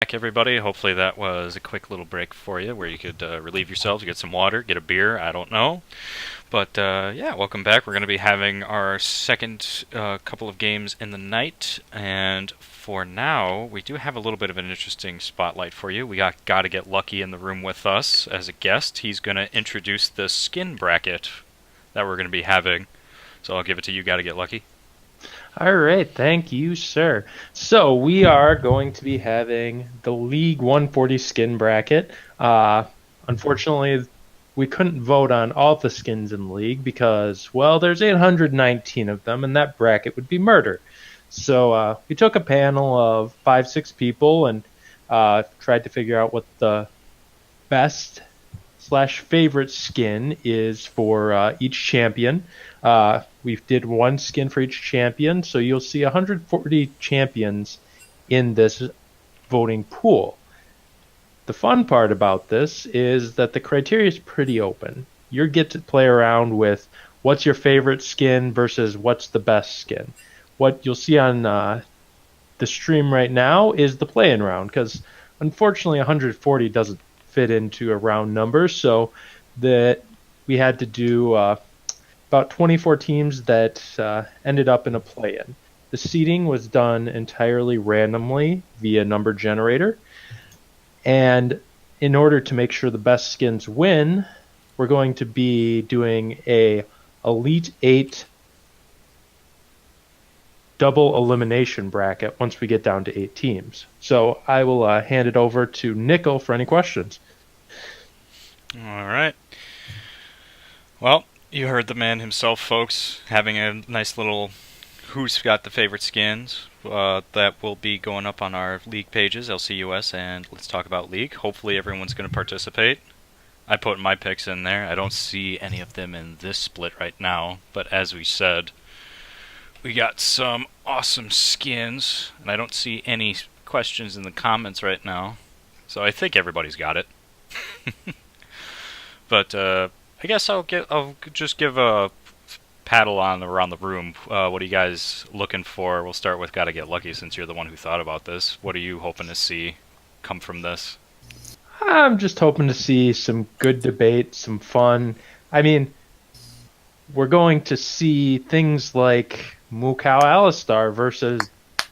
back, everybody. Hopefully that was a quick little break for you where you could relieve yourselves, get some water, get a beer, I don't know. But yeah, welcome back. We're going to be having our second couple of games in the night, and for now, we do have a little bit of an interesting spotlight for you. We got to get Lucky in the room with us as a guest. He's going to introduce the skin bracket that we're going to be having. So I'll give it to you, Gotta Get Lucky. All right, thank you, sir. So we are going to be having the League 140 skin bracket. Unfortunately, we couldn't vote on all the skins in the league because, well, there's 819 of them, and that bracket would be murder. So we took a panel of 5-6 people and tried to figure out what the best / favorite skin is for each champion. We did one skin for each champion, so you'll see 140 champions in this voting pool. The fun part about this is that the criteria is pretty open. You get to play around with what's your favorite skin versus what's the best skin. What you'll see on the stream right now is the play-in round, because unfortunately 140 doesn't fit into a round number, so that we had to do about 24 teams that ended up in a play-in. The seeding was done entirely randomly via number generator, and in order to make sure the best skins win, we're going to be doing a Elite 8 double elimination bracket once we get down to 8 teams. So I will hand it over to Nickel for any questions. All right. Well, you heard the man himself, folks, having a nice little who's got the favorite skins. That will be going up on our league pages, LCUS, and Let's Talk About League. Hopefully everyone's going to participate. I put my picks in there. I don't see any of them in this split right now, but as we said, we got some awesome skins, and I don't see any questions in the comments right now, so I think everybody's got it. But I guess I'll just give a paddle on around the room. What are you guys looking for? We'll start with Gotta Get Lucky, since you're the one who thought about this. What are you hoping to see come from this? I'm just hoping to see some good debate, some fun. I mean, we're going to see things like Mukau Alistar versus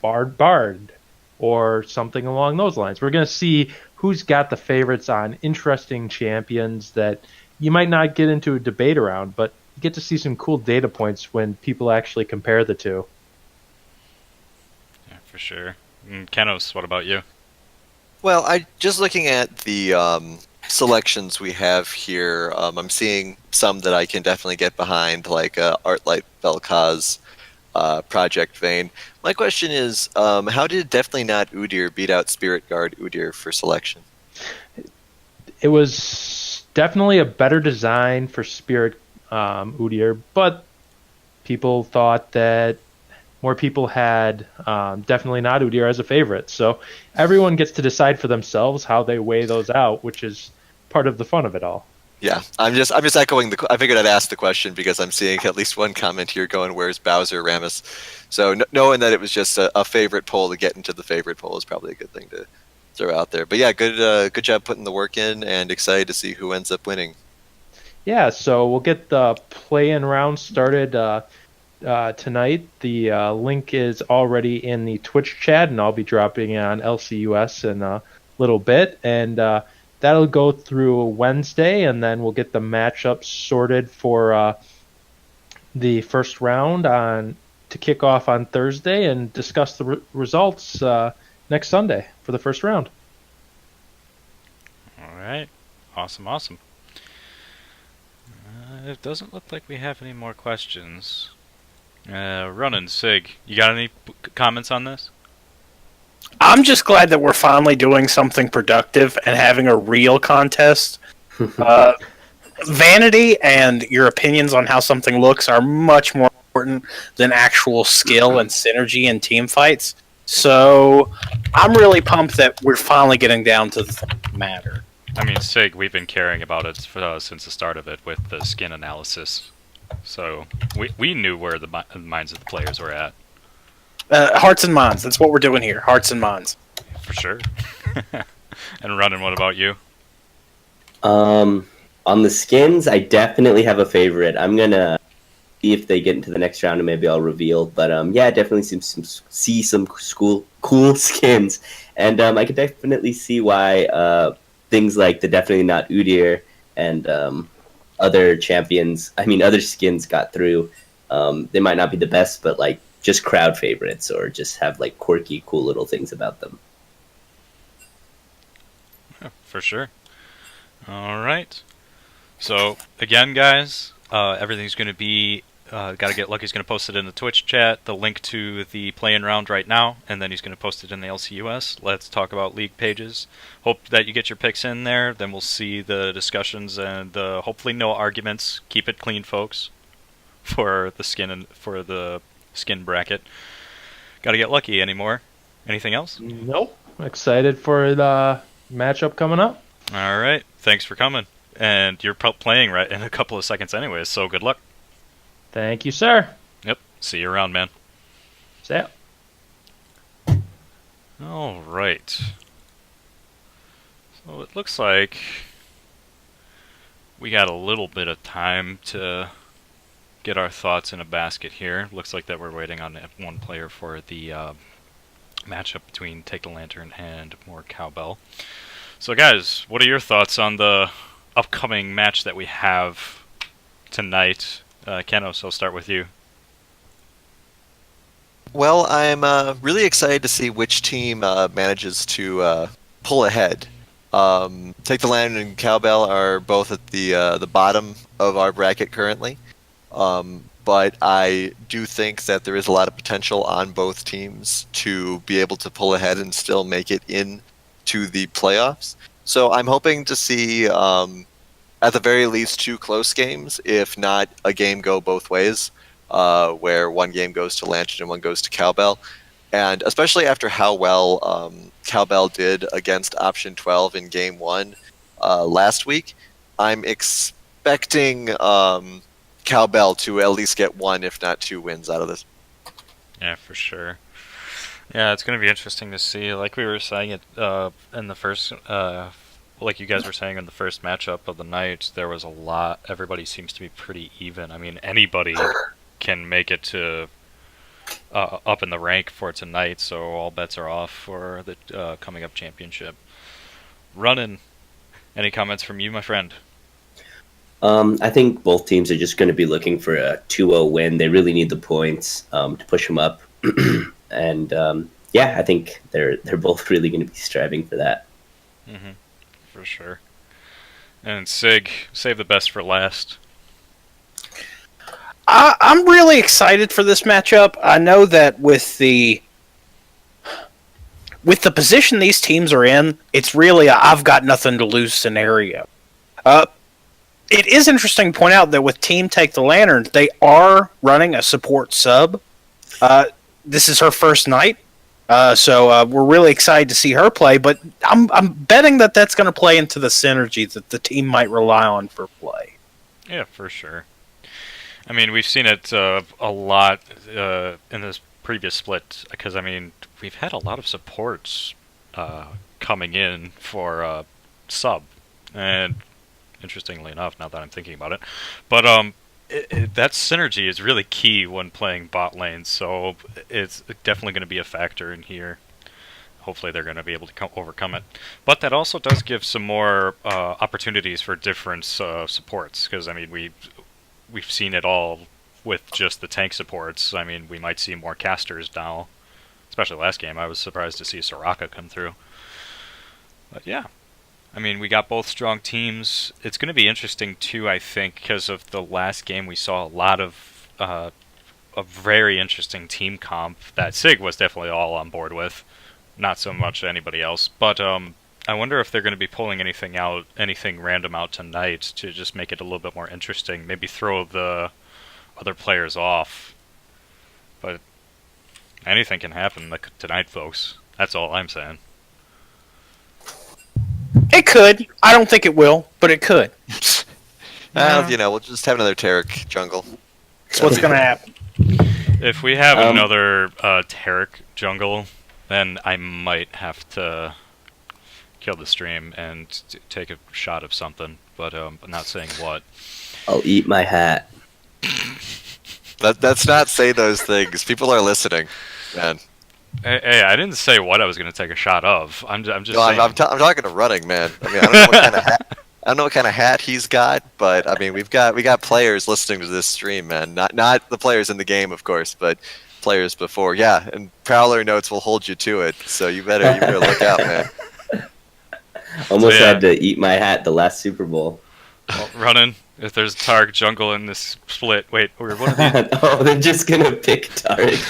Bard, or something along those lines. We're going to see who's got the favorites on interesting champions that you might not get into a debate around, but you get to see some cool data points when people actually compare the two. Yeah, for sure. Kenos, what about you? Well, I just looking at the selections we have here, I'm seeing some that I can definitely get behind, like Artlight Vel'Koz, Project Vayne. My question is, how did Definitely Not Udyr beat out Spirit Guard Udyr for selection? It was definitely a better design for Spirit Udyr, but people thought that more people had Definitely Not Udyr as a favorite. So everyone gets to decide for themselves how they weigh those out, which is part of the fun of it all. Yeah, I'm just echoing I figured I'd ask the question because I'm seeing at least one comment here going, "Where's Bowser, Rammus?" So knowing that it was just a favorite poll to get into the favorite poll is probably a good thing to throw out there. But yeah, good job putting the work in, and excited to see who ends up winning. Yeah, so we'll get the play-in round started tonight. The link is already in the Twitch chat, and I'll be dropping it on LCUS in a little bit, and that'll go through Wednesday, and then we'll get the matchups sorted for the first round to kick off on Thursday, and discuss the results next Sunday for the first round. All right. Awesome. It doesn't look like we have any more questions. Running Sig, you got any comments on this? I'm just glad that we're finally doing something productive and having a real contest. Vanity and your opinions on how something looks are much more important than actual skill and synergy in team fights. So I'm really pumped that we're finally getting down to the matter. I mean, Sig, we've been caring about it since the start of it with the skin analysis. So we knew where the minds of the players were at. Hearts and minds. That's what we're doing here. Hearts and minds. for sure. And Running, what about you? On the skins, I definitely have a favorite. I'm gonna see if they get into the next round, and maybe I'll reveal. But yeah, definitely see some cool skins, and I could definitely see why things like the definitely not Udyr and other champions. I mean, other skins got through. They might not be the best, but like just crowd favorites, or just have like quirky, cool little things about them. Yeah, for sure. All right. So again, guys, everything's going to be. Gotta get Lucky's going to post it in the Twitch chat, the link to the play-in round right now, and then he's going to post it in the LCUS. Let's talk about league pages. Hope that you get your picks in there. Then we'll see the discussions and hopefully no arguments. Keep it clean, folks, for the skin bracket. Gotta get lucky anymore. Anything else? Nope. Excited for the matchup coming up. All right. Thanks for coming. And you're playing right in a couple of seconds anyways, so good luck. Thank you, sir. Yep. See you around, man. See ya. All right. So it looks like we got a little bit of time to get our thoughts in a basket here. Looks like that we're waiting on one player for the matchup between Take the Lantern and More Cowbell. So guys, what are your thoughts on the upcoming match that we have tonight? Kenos, I'll start with you. Well, I'm really excited to see which team manages to pull ahead. Take the Land and Cowbell are both at the bottom of our bracket currently, but I do think that there is a lot of potential on both teams to be able to pull ahead and still make it into the playoffs. So I'm hoping to see, at the very least, 2 close games, if not a game go both ways, where one game goes to Lantern and one goes to Cowbell. And especially after how well Cowbell did against Option 12 in Game 1 last week, I'm expecting Cowbell to at least get 1, if not 2 wins out of this. Yeah, for sure. Yeah, it's going to be interesting to see. Like we were saying it in the first, like you guys were saying in the first matchup of the night, there was a lot. Everybody seems to be pretty even. I mean, anybody can make it to up in the rank for tonight, so all bets are off for the coming up championship. Running. Any comments from you, my friend? I think both teams are just going to be looking for a 2-0 win. They really need the points to push them up. And yeah, I think they're both really going to be striving for that. Mm-hmm. For sure. And Sig, save the best for last. I'm really excited for this matchup. I know that with the position these teams are in, it's really a I've got nothing to lose scenario. It is interesting to point out that with Team Take the Lantern, they are running a support sub. This is her first night, so we're really excited to see her play. But I'm betting that that's going to play into the synergy that the team might rely on for play. Yeah, for sure. I mean, we've seen it a lot in this previous split, because, I mean, we've had a lot of supports coming in for sub. And interestingly enough, now that I'm thinking about it. But that synergy is really key when playing bot lanes, so it's definitely going to be a factor in here. Hopefully they're going to be able to overcome it. But that also does give some more opportunities for different supports, because, I mean, we've seen it all with just the tank supports. I mean, we might see more casters now. Especially last game, I was surprised to see Soraka come through. But yeah, I mean, we got both strong teams. It's going to be interesting too, I think, because of the last game we saw a lot of a very interesting team comp that Sig was definitely all on board with. Not so much anybody else, but I wonder if they're going to be pulling anything random out tonight to just make it a little bit more interesting. Maybe throw the other players off. But anything can happen tonight, folks. That's all I'm saying. It could. I don't think it will, but it could. You know, we'll just have another Taric jungle. That's what's going to happen. If we have another Taric jungle, then I might have to kill the stream and take a shot of something, but I'm not saying what. I'll eat my hat. That's not say those things. People are listening, man. Hey, I didn't say what I was going to take a shot of. I'm just No, saying. I'm talking to running, man. I mean, I don't know what kind of hat. I don't know what kind of hat he's got, but I mean, we got players listening to this stream, man. Not the players in the game, of course, but players before. Yeah, and Prowler notes will hold you to it, so you better look out, man. Almost So, yeah. had to eat my hat the last Super Bowl. Well, running. If there's Targ jungle in this split, wait, or what are these? Oh, they're just gonna pick Tarek.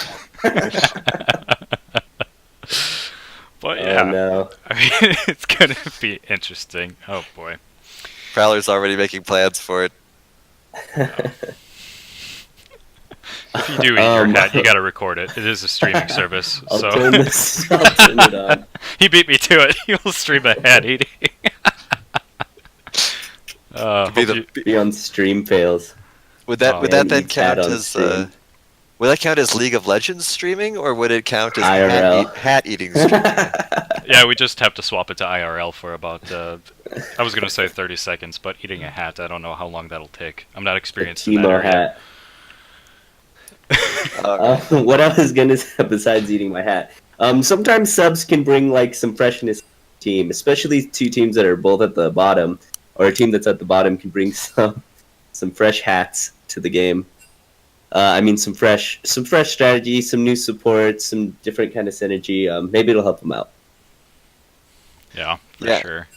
But yeah, Oh no. I mean, it's gonna be interesting. Oh boy. Prowler's already making plans for it. If you do eat your hat, you gotta record it. It is a streaming service, I'll so turn it on. he beat me to it. He will stream a hat eating. Be on stream fails. Would that and then eats count hat on as stream. would that count as League of Legends streaming, or would it count as IRL. hat eating streaming? Yeah, we just have to swap it to IRL for about, I was going to say 30 seconds, but eating a hat, I don't know how long that'll take. I'm not experienced in that Chemo area. hat. What I was gonna say besides eating my hat, sometimes subs can bring like some freshness to the team, especially two teams that are both at the bottom, or a team that's at the bottom can bring some fresh hats to the game. I mean, some fresh strategy, some new support, some different kind of synergy. Maybe it'll help them out. Yeah, for Yeah. sure.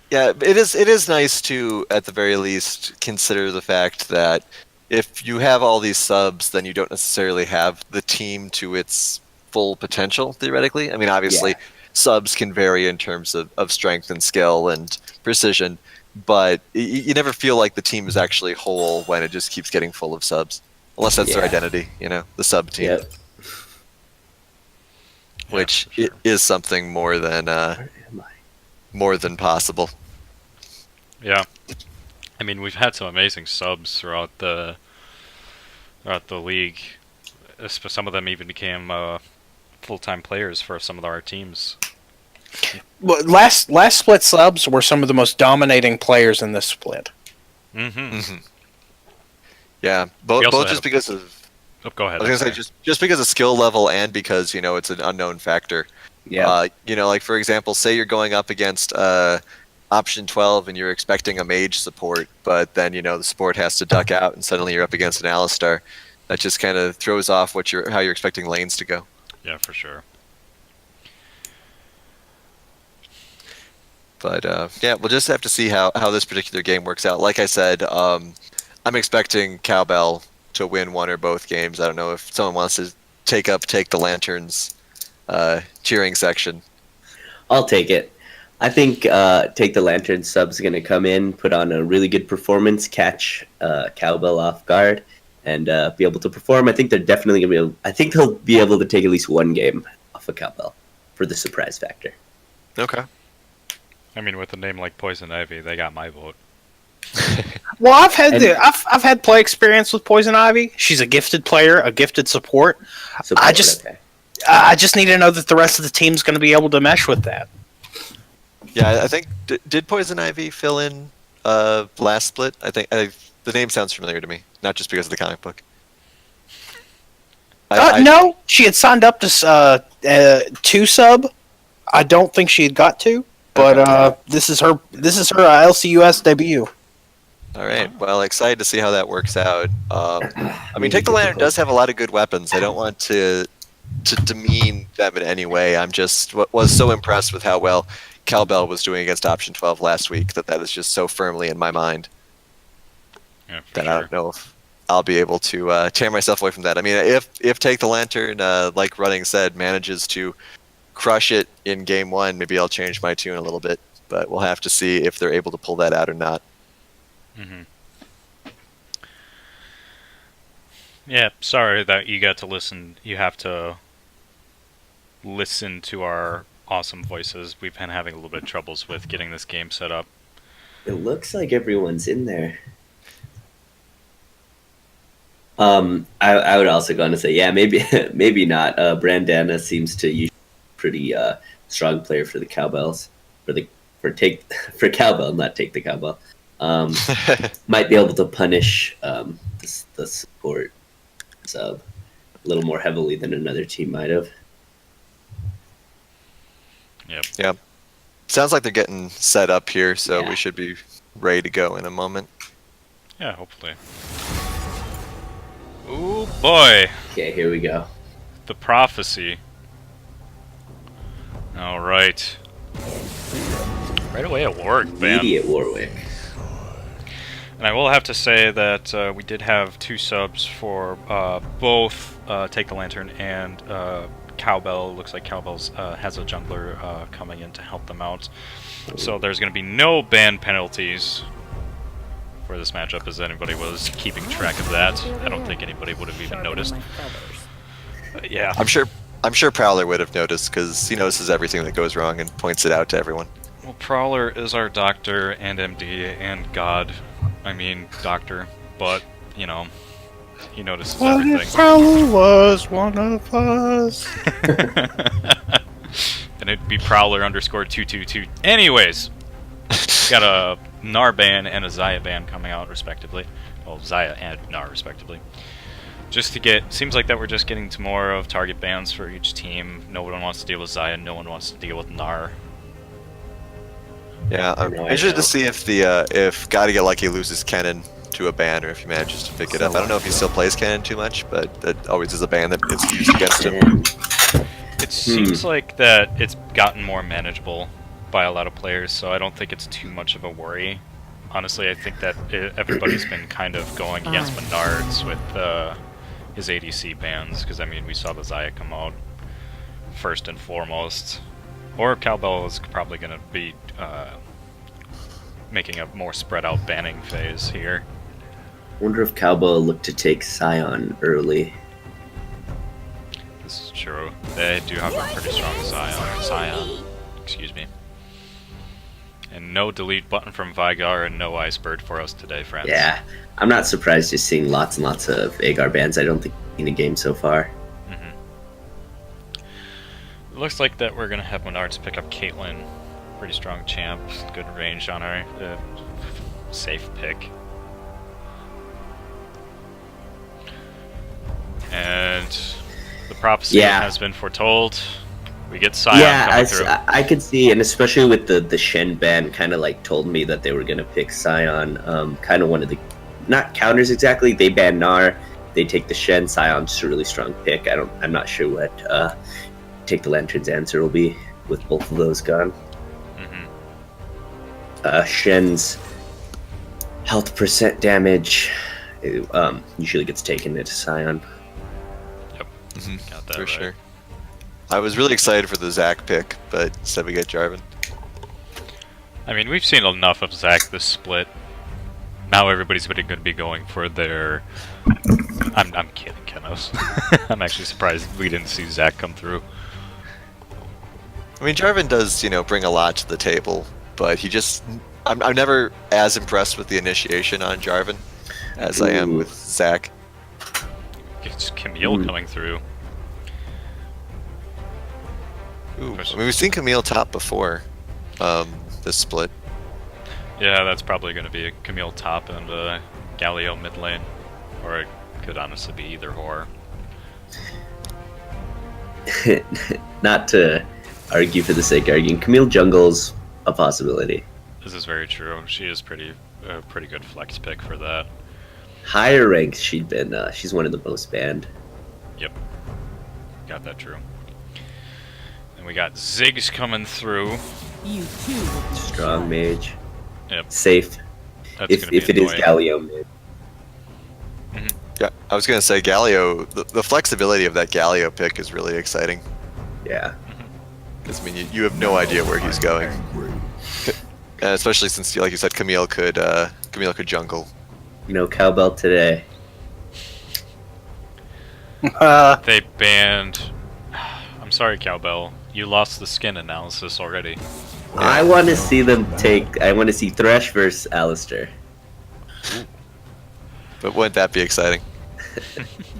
Yeah, it is nice to, at the very least, consider the fact that if you have all these subs, then you don't necessarily have the team to its full potential, theoretically. I mean, obviously, Yeah. subs can vary in terms of strength and skill and precision, but you never feel like the team is actually whole when it just keeps getting full of subs. Unless that's their Yeah. identity, the sub team, Yep. which for sure. is something more than Where am I? more than possible. Yeah. I mean, we've had some amazing subs throughout the league. Some of them even became full-time players for some of our teams. Well, last split subs were some of the most dominating players in this split. Mm-hmm. Hmm. Yeah, We also both had just because of Oh, go ahead. I was gonna say just because of skill level and because it's an unknown factor. Yeah. Like for example, say you're going up against option 12 and you're expecting a mage support, but then the support has to duck out and suddenly you're up against an Alistar. That just kind of throws off how you're expecting lanes to go. Yeah, for sure. But yeah, we'll just have to see how this particular game works out. Like I said, I'm expecting Cowbell to win one or both games. I don't know if someone wants to take the Lanterns cheering section. I'll take it. I think Take the Lantern sub's going to come in, put on a really good performance, catch Cowbell off guard, and be able to perform. I think they're definitely going to be I think they'll be able to take at least one game off of Cowbell for the surprise factor. Okay. I mean, with a name like Poison Ivy, they got my vote. Well, I've had play experience with Poison Ivy. She's a gifted player, a gifted support. Support, I just need to know that the rest of the team's going to be able to mesh with that. Yeah, I think did Poison Ivy fill in last split? I think the name sounds familiar to me, not just because of the comic book. No, she had signed up to 2 sub. I don't think she had got to, but this is her LCUS debut. All right. Well, excited to see how that works out. I mean, Take the Lantern does have a lot of good weapons. I don't want to demean them in any way. I'm just was so impressed with how well Cowbell was doing against Option 12 last week that is just so firmly in my mind Yeah, for that sure. I don't know if I'll be able to tear myself away from that. I mean, if Take the Lantern, like Running said, manages to crush it in game 1, maybe I'll change my tune a little bit. But we'll have to see if they're able to pull that out or not. Mm-hmm. Yeah, sorry that you got to listen. You have to listen to our awesome voices. We've been having a little bit of troubles with getting this game set up. It looks like everyone's in there. I would also go on to say, yeah, maybe not. Brandana seems to usually pretty strong player for the Cowbells. For Cowbell, not take the Cowbell. Might be able to punish the support sub a little more heavily than another team might have. Yep. Yeah. Sounds like they're getting set up here, so Yeah. we should be ready to go in a moment. Yeah, hopefully. Ooh, boy. Okay, here we go. The prophecy. Alright. Right away at Warwick, man. Immediate Warwick. And I will have to say that we did have 2 subs for both Take the Lantern and Cowbell. Looks like Cowbell's has a jungler coming in to help them out. So there's going to be no ban penalties for this matchup, as anybody was keeping track of that. I don't think anybody would have even noticed. But yeah. I'm sure Prowler would have noticed because he notices everything that goes wrong and points it out to everyone. Well, Prowler is our doctor and MD and God. I mean, doctor. But, you know, he notices everything. Prowler was one of us? And it'd be Prowler _222. Anyways, got a Gnar ban and a Xayah ban coming out, respectively. Well, Xayah and Gnar, respectively. Just to get, seems like that we're just getting to more of target bans for each team. No one wants to deal with Xayah, no one wants to deal with Gnar. Yeah, I'm No, I interested know. to see if the if Gotta Get Lucky loses Kennen to a ban, or if he manages to pick it up. I don't know if he still plays Kennen too much, but that always is a ban that gets used against him. And It seems like that it's gotten more manageable by a lot of players, so I don't think it's too much of a worry. Honestly, I think that everybody's been kind of going against Menards with his ADC bans, because I mean, we saw the Xayah come out first and foremost. Or Cowbell is probably going to be making a more spread out banning phase here. wonder if Cowbell looked to take Scion early. This is true. They do have a pretty strong Scion. Excuse me. And no delete button from Vygar and no Icebird for us today, friends. Yeah, I'm not surprised just seeing lots and lots of Agar bans. I don't think in the game so far. It looks like that we're going to have Menards pick up Caitlyn. Pretty strong champ. Good range on her. Safe pick. And the prophecy Yeah. has been foretold. We get Scion Yeah, coming through. I could see, and especially with the Shen ban, kind of like told me that they were gonna pick Scion. Kind of one of the not counters exactly. They ban Gnar, they take the Shen. Scion's just a really strong pick. I'm not sure what Take the Lantern's answer will be with both of those gone. Shen's health percent damage usually gets taken into Scion. Got that For right. sure. I was really excited for the Zac pick, but instead we get Jarvan. I mean, we've seen enough of Zac this split. Now everybody's going to be going for their... I'm kidding, Kenos. I'm actually surprised we didn't see Zac come through. I mean, Jarvan does, bring a lot to the table, but he just... I'm never as impressed with the initiation on Jarvan as I am with Zac. It's Camille coming through. Ooh, I mean, we've seen Camille top before this split. Yeah, that's probably going to be a Camille top and a Galio mid lane. Or it could honestly be either or. Not to argue for the sake of arguing, Camille jungle's a possibility. This is very true. She is pretty good flex pick for that. Higher ranks, she's one of the most banned. Yep. Got that true. And we got Ziggs coming through. You too will be Strong mage. Yep. Safe. That's If gonna be it is annoying. Galio mid. Yeah, I was going to say Galio, the flexibility of that Galio pick is really exciting. Yeah. Because, I mean, you have no idea where he's going. And especially since, like you said, Camille could jungle. Cowbell today. They banned... I'm sorry, Cowbell. You lost the skin analysis already. I want to see them I want to see Thresh versus Alistair. But wouldn't that be exciting?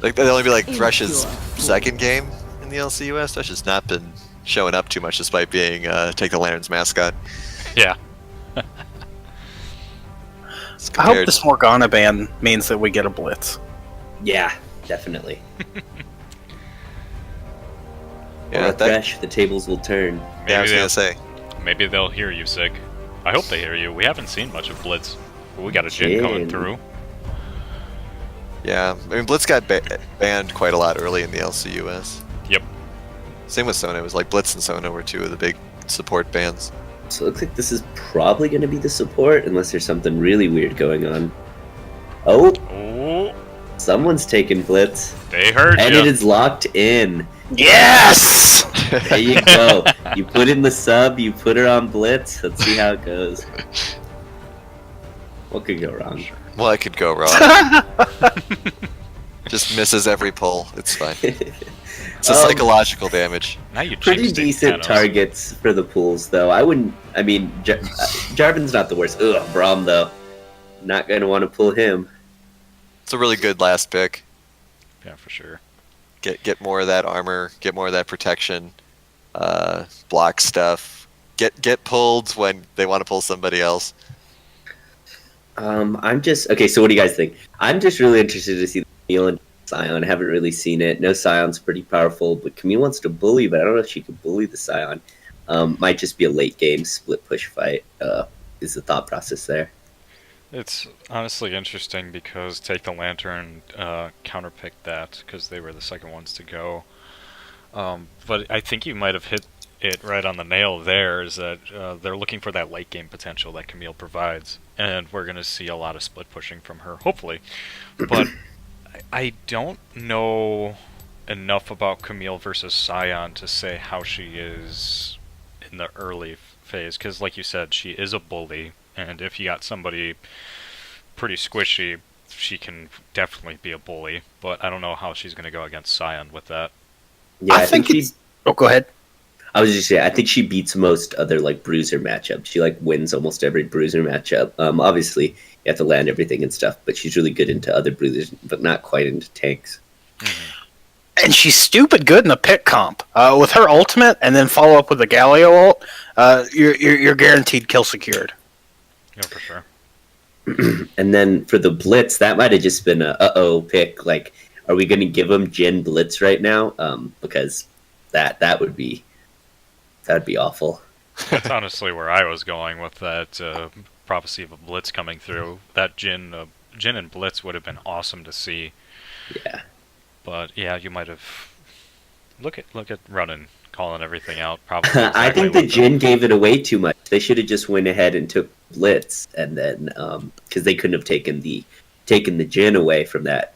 Like, that'd only be like Thresh's second game in the LCUS. Thresh has not been showing up too much despite being Take the Lantern's mascot. Yeah. I hope this Morgana ban means that we get a blitz. Yeah, definitely. Yeah, refresh, the tables will turn. Yeah, I was gonna say. Maybe they'll hear you, Sig. I hope they hear you. We haven't seen much of Blitz. But we got a Jin coming through. Yeah, I mean, Blitz got banned quite a lot early in the LCUS. Yep. Same with Sona. It was like Blitz and Sona were two of the big support bans. So it looks like this is probably going to be the support, unless there's something really weird going on. Oh! Oh, Someone's taking Blitz. they heard And you. it is locked in. Yes! There you go. You put in the sub, you put her on Blitz. Let's see how it goes. What could go wrong? Well, I could go wrong. Just misses every pull. It's fine. It's a psychological damage. Now you Pretty jinxed it, decent Thanos. targets for the pools, though. I wouldn't. I mean, Jarvan's not the worst. Ugh, Braum, though. Not going to want to pull him. It's a really good last pick. Yeah, for sure. Get more of that armor. Get more of that protection. Block stuff. Get pulled when they want to pull somebody else. I'm just okay. So, what do you guys think? I'm just really interested to see Camille and Scion. I haven't really seen it. No, Scion's pretty powerful, but Camille wants to bully, but I don't know if she can bully the Scion. Might just be a late game split push fight. Is the thought process there? It's honestly interesting because Take the Lantern counterpicked that because they were the second ones to go. But I think you might have hit it right on the nail there, is that they're looking for that late game potential that Camille provides. And we're going to see a lot of split pushing from her, hopefully. But I don't know enough about Camille versus Scion to say how she is in the early phase. Because like you said, she is a bully. And if you got somebody pretty squishy, she can definitely be a bully. But I don't know how she's going to go against Scion with that. Yeah, I think she's. Oh, go ahead. I was just saying, I think she beats most other like bruiser matchups. She like wins almost every bruiser matchup. Obviously, you have to land everything and stuff, but she's really good into other bruisers, but not quite into tanks. And she's stupid good in the pick comp. With her ultimate, and then follow up with the Galio ult, you're guaranteed kill secured. Yeah, for sure. And then for the Blitz, that might have just been a uh-oh pick. Like, are we going to give him Jin Blitz right now? Because that would be awful. That's honestly where I was going with that prophecy of a Blitz coming through. That Jin and Blitz would have been awesome to see. Yeah. But yeah, you might have look at Runnin calling everything out. Probably. I think the Jin gave it away too much. They should have just went ahead and took Blitz, and then because they couldn't have taken the Jin away from that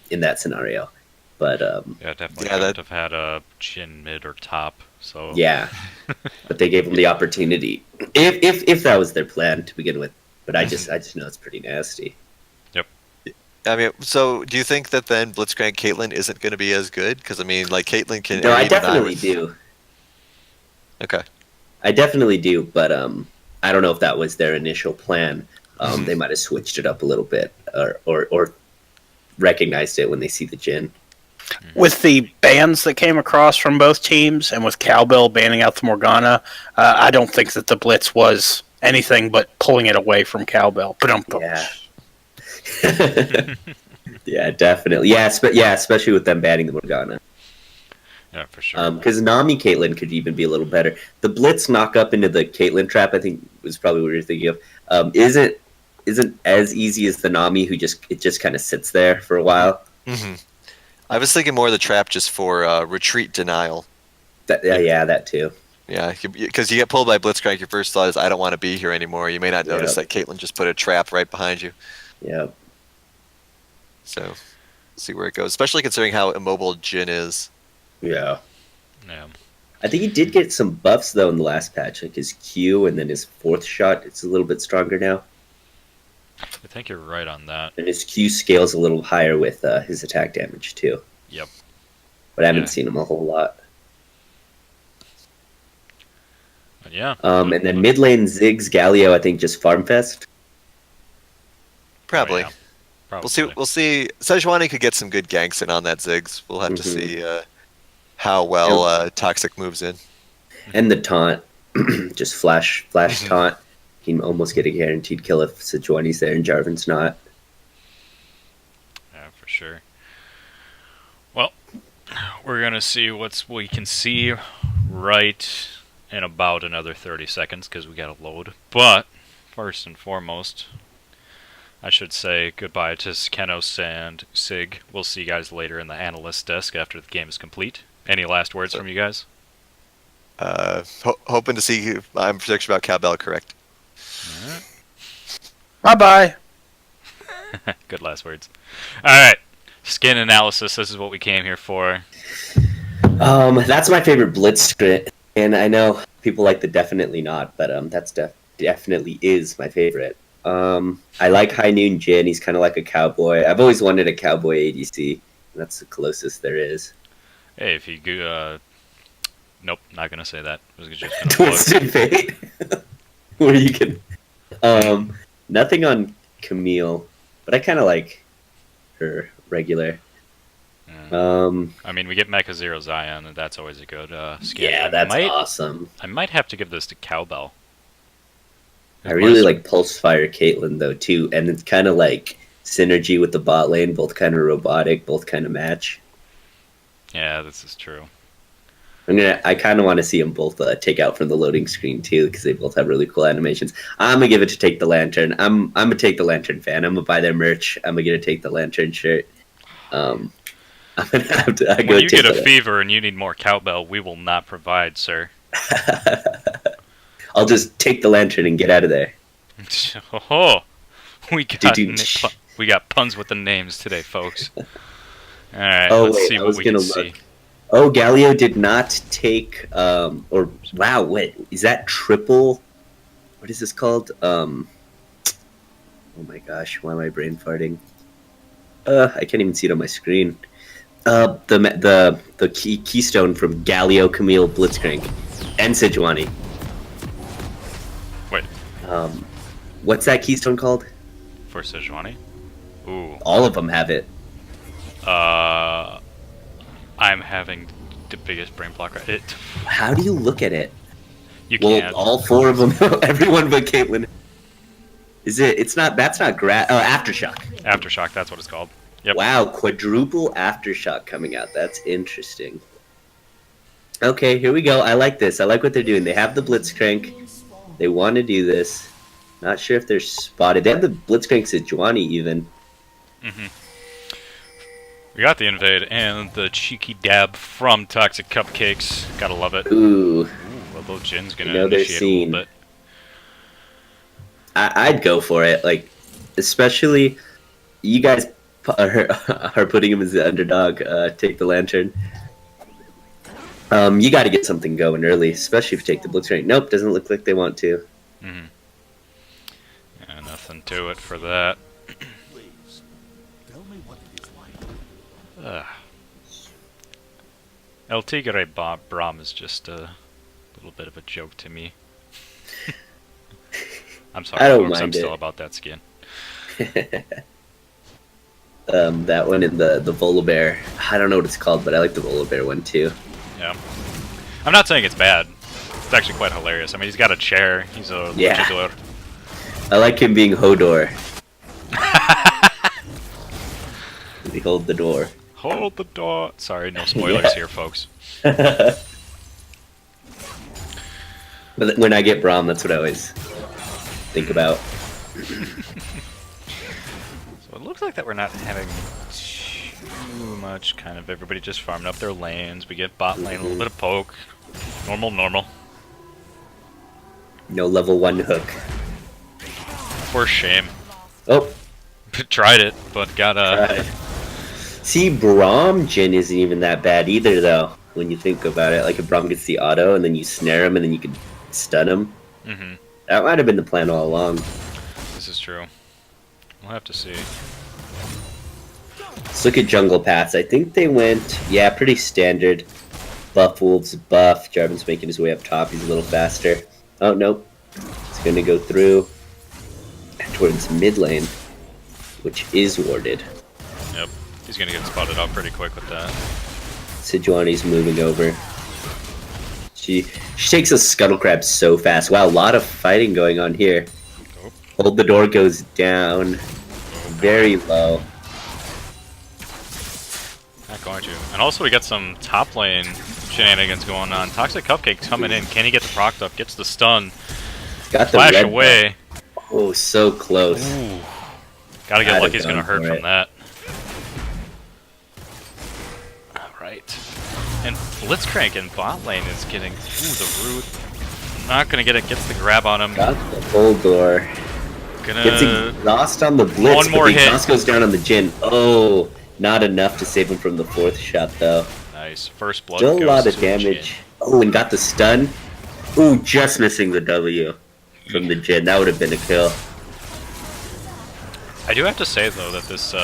in that scenario. But yeah, definitely couldn't have had a Jin mid or top. So yeah, but they gave them the opportunity if that was their plan to begin with. But I just know it's pretty nasty. I mean, so do you think that then Blitzcrank Caitlyn isn't going to be as good? Because I mean, like Caitlyn can. No, I definitely do. Okay. I definitely do, but I don't know if that was their initial plan. They might have switched it up a little bit, or recognized it when they see the Jin. With the bans that came across from both teams, and with Cowbell banning out the Morgana, I don't think that the Blitz was anything but pulling it away from Cowbell. Yeah. Yeah, definitely. Yeah, especially with them banning the Morgana. Yeah, for sure. Because Nami Caitlyn could even be a little better. The Blitz knock up into the Caitlyn trap, I think, was probably what you're thinking of. Isn't as easy as the Nami, who just kind of sits there for a while. Mm-hmm. I was thinking more of the trap just for retreat denial. That too. Yeah, because you get pulled by Blitzcrank, your first thought is, I don't want to be here anymore. You may not notice that Caitlyn just put a trap right behind you. Yeah. So, see where it goes, especially considering how immobile Jin is. Yeah. Yeah. I think he did get some buffs, though, in the last patch. Like his Q and then his fourth shot, it's a little bit stronger now. I think you're right on that. And his Q scales a little higher with his attack damage, too. Yep. But I haven't seen him a whole lot. But yeah. And then mid lane Ziggs, Galio, I think just farm fest. Probably. Oh, yeah. Probably. We'll see. Sejuani could get some good ganks in on that Ziggs. We'll have to see how well Toxic moves in. And the taunt, just flash taunt. You can almost get a guaranteed kill if Sejuani's there and Jarvan's not. Yeah, for sure. Well, we're gonna see what we can see right in about another 30 seconds because we gotta load. But first and foremost, I should say goodbye to Kenos and Sig. We'll see you guys later in the analyst desk after the game is complete. Any last words from you guys? Hoping to see my prediction about Cowbell correct. Bye-bye. Good last words. Alright, skin analysis. This is what we came here for. That's my favorite Blitz script, and I know people like the definitely not, but that's definitely is my favorite. I like High Noon Jin. He's kind of like a cowboy. I've always wanted a cowboy ADC. That's the closest there is. Hey, if you go, nope, not gonna say that. I was just gonna Twisted Fate. Where you can, nothing on Camille, but I kind of like her regular. I mean, we get Mecha Zero Zion, and that's always a good skin. Yeah, that's awesome. I might have to give this to Cowbell. I really like Pulsefire Caitlyn though too, and it's kind of like synergy with the bot lane, both kind of robotic, both kind of match. Yeah, this is true. I kind of want to see them both take out from the loading screen too, because they both have really cool animations. I'm gonna give it to Take the Lantern. I'm a Take the Lantern fan. I'm gonna buy their merch. I'm gonna Take the Lantern shirt. I'm gonna have to. When you get a fever and you need more Cowbell, we will not provide, sir. I'll just take the lantern and get out of there. Oh, we got puns with the names today, folks. All right, let's see what we can see. Oh, Galio did not take. Wow, wait, is that triple? What is this called? Oh my gosh, why am I brain farting? I can't even see it on my screen. The keystone from Galio, Camille, Blitzcrank, and Sejuani. Wait. What's that keystone called? For Sejuani? Ooh. All of them have it. I'm having the biggest brain block. How do you look at it? You can't. All four of them, everyone but Caitlyn. Is it? It's not. That's not Aftershock. Aftershock. That's what it's called. Yep. Wow, quadruple Aftershock coming out. That's interesting. Okay, here we go. I like this. I like what they're doing. They have the Blitzcrank. They want to do this. Not sure if they're spotted. They have the Blitzcrank Sejuani even. We got the invade and the cheeky dab from Toxic Cupcakes. Gotta love it. Ooh. Although Jin's gonna initiate a little bit. I'd go for it. Like, especially you guys are putting him as the underdog. Take the lantern. You got to get something going early, especially if you take the Blitzcrank. Nope, doesn't look like they want to. Yeah, nothing to it for that. El Tigre Braum is just a little bit of a joke to me. I'm sorry, I don't folks, I'm mind still it. about that skin. That one in the Volibear. I don't know what it's called, but I like the Volibear one too. Yeah. I'm not saying it's bad. It's actually quite hilarious. I mean, he's got a chair. He's a luchador. I like him being Hodor. We hold the door. Hold the door. Sorry, no spoilers here, folks. But when I get Braum, that's what I always think about. So it looks like that we're not having too much kind of everybody just farming up their lanes. We get bot lane, a little bit of poke. Normal. No level 1 hook. For shame. Oh. Tried it, but got See, Braum Jin isn't even that bad either, though, when you think about it. Like, if Braum gets the auto, and then you snare him, and then you can stun him. That might have been the plan all along. This is true. We'll have to see. Let's look at jungle paths. I think they went, pretty standard. Buff Wolves, buff. Jarvan's making his way up top. He's a little faster. Oh, nope. He's going to go through towards mid lane, which is warded. Yep. He's going to get spotted out pretty quick with that. Sejuani's moving over. He's She takes a scuttle crab so fast. Wow, a lot of fighting going on here. Oh. Hold the door goes down. Very low. Not going to. And also we got some top lane shenanigans going on. Toxic Cupcake's coming in. Can he get the proc up? Gets the stun. Got the Flash red away. buff. Oh, so close. Ooh. Gotta get I'd lucky. have He's gonna gone hurt for from it. that. Alright. And Blitzcrank in bot lane is getting... Ooh, the root. Not gonna get it. Gets the grab on him. Got the full door. Gets Gonna... exhaust on the blitz, One more but the hit. exhaust goes down on the Jin. Oh, not enough to save him from the 4th shot, though. Nice. First blood Still a goes lot of to damage. Jin. Oh, and got the stun. Ooh, just missing the W from the Jin. That would have been a kill. I do have to say though that this,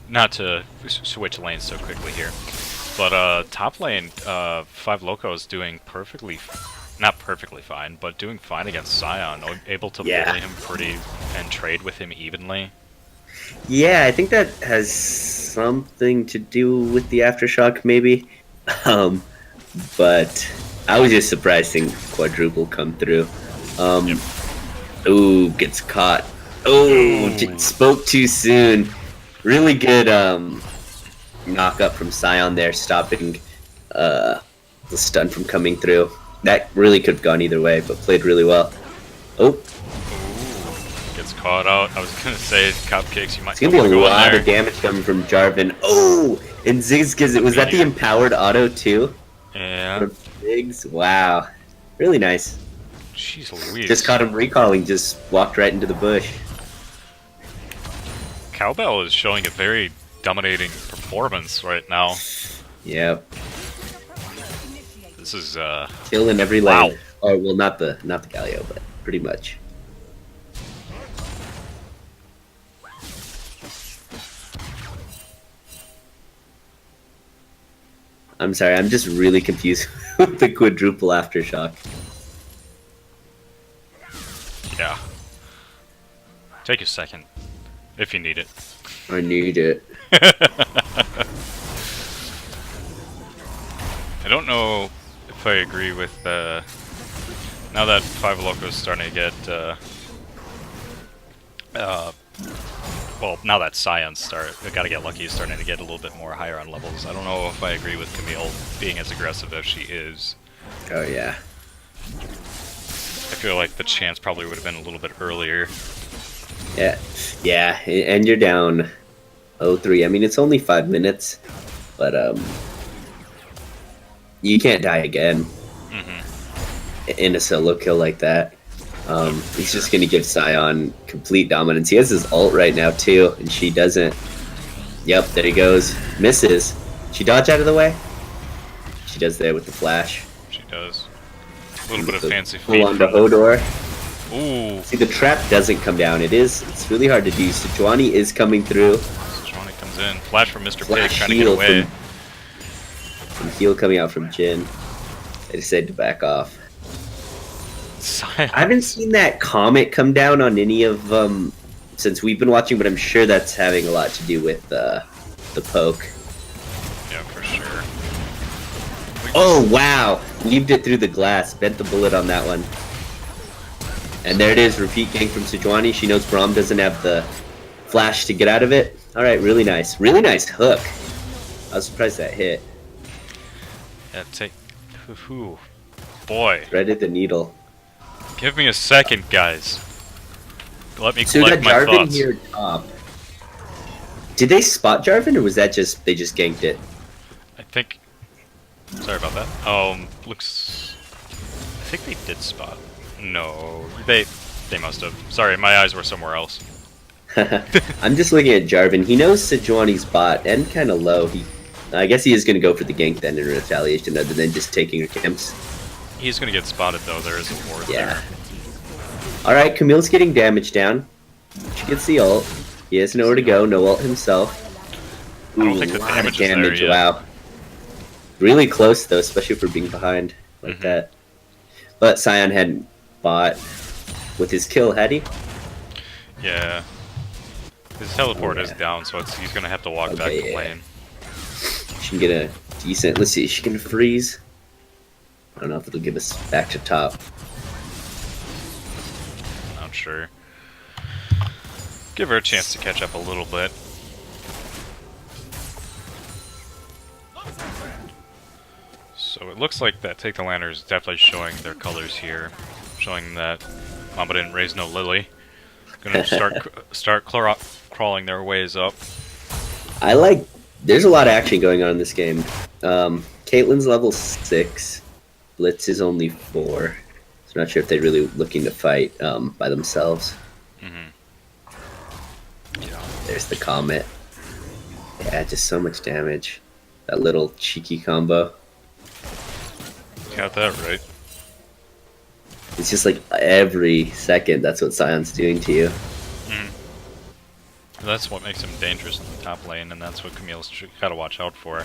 not to switch lanes so quickly here, but top lane, 5 Loco is doing perfectly, not perfectly fine, but doing fine against Scion, able to Yeah. bully him pretty and trade with him evenly. Yeah, I think that has something to do with the aftershock, maybe. But I was just surprised seeing quadruple come through. Yep. Ooh, gets caught. Oh, spoke too soon. Really good knock up from Scion there, stopping the stun from coming through. That really could have gone either way, but played really well. Oh, Ooh, gets caught out. I was gonna say Cupcakes, you might it's gonna be wanna a go in lot there. of damage coming from Jarvan. Oh, and Ziggs gives it. Was that the empowered auto too? Yeah. From Ziggs? Wow, really nice. Jeez Louise. Just caught him recalling. Just walked right into the bush. Cowbell is showing a very dominating performance right now. Yep, This is killing every Wow. lane. Oh well, not the Galio, but pretty much. I'm sorry, I'm just really confused with the quadruple aftershock. yeah. Take a second if you need it. I need it. I don't know if I agree with now that 5 Loco's starting to get well, now that Scion's gotta get lucky, is starting to get a little bit more higher on levels. I don't know if I agree with Camille being as aggressive as she is. Oh yeah. I feel like the chance probably would have been a little bit earlier. Yeah, and you're down 0-3. I mean, it's only 5 minutes, but you can't die again in a solo kill like that. He's just gonna give Scion complete dominance. He has his ult right now too, and she doesn't. Yep, there he goes. Misses. She dodge out of the way? She does there with the flash. She does. A little bit of The fancy full feet on to from the... Hodor. Ooh, See, the trap doesn't come down. It's really hard to do. Sejuani is coming through. Johnny comes in. Flash from Mr. Pig Flash trying to get heal away. from heal coming out from Jin. I decided to back off. Scion. I haven't seen that comet come down on any of them since we've been watching, but I'm sure that's having a lot to do with the poke. Yeah, for sure. Oh wow! Weaved it through the glass, bent the bullet on that one. And there it is, repeat gank from Sejuani. She knows Braum doesn't have the flash to get out of it. Alright, really nice. Really nice hook. I was surprised that hit. Yeah, Ooh. Boy, Threaded the needle. give me a second, guys. Let me So we got collect my Jarvan thoughts. here top. Did they spot Jarvan or was that just they just ganked it? I think. Sorry about that. Looks. I think they did spot. No, they must have. Sorry, my eyes were somewhere else. I'm just looking at Jarvan. He knows Sejuani's bot and kind of low. I guess he is going to go for the gank then in retaliation, other than just taking her camps. He's gonna get spotted though. There is a ward Yeah. there. All right, Camille's getting damage down. She gets the ult. He has nowhere to go. No ult himself. I don't Ooh, think the a lot of damage is there damage. yet. Wow. Really close though, especially for being behind like that. But Scion hadn't bought with his kill, had he? Yeah. His teleport Oh, is yeah. down, so he's gonna have to walk back Okay, to yeah. lane. She can get a decent. Let's see. She can freeze. I don't know if it'll give us back to top. Not sure. Give her a chance to catch up a little bit. So it looks like that Take the Lantern is definitely showing their colors here, showing that Mamba didn't raise no lily. Gonna start crawling their ways up. I like. There's a lot of action going on in this game. Caitlyn's level 6. Blitz is only 4. So I'm not sure if they're really looking to fight by themselves. There's the Comet. Yeah, just so much damage. That little cheeky combo. Got that right. It's just like every second that's what Scion's doing to you. That's what makes him dangerous in the top lane, and that's what Camille's got to watch out for.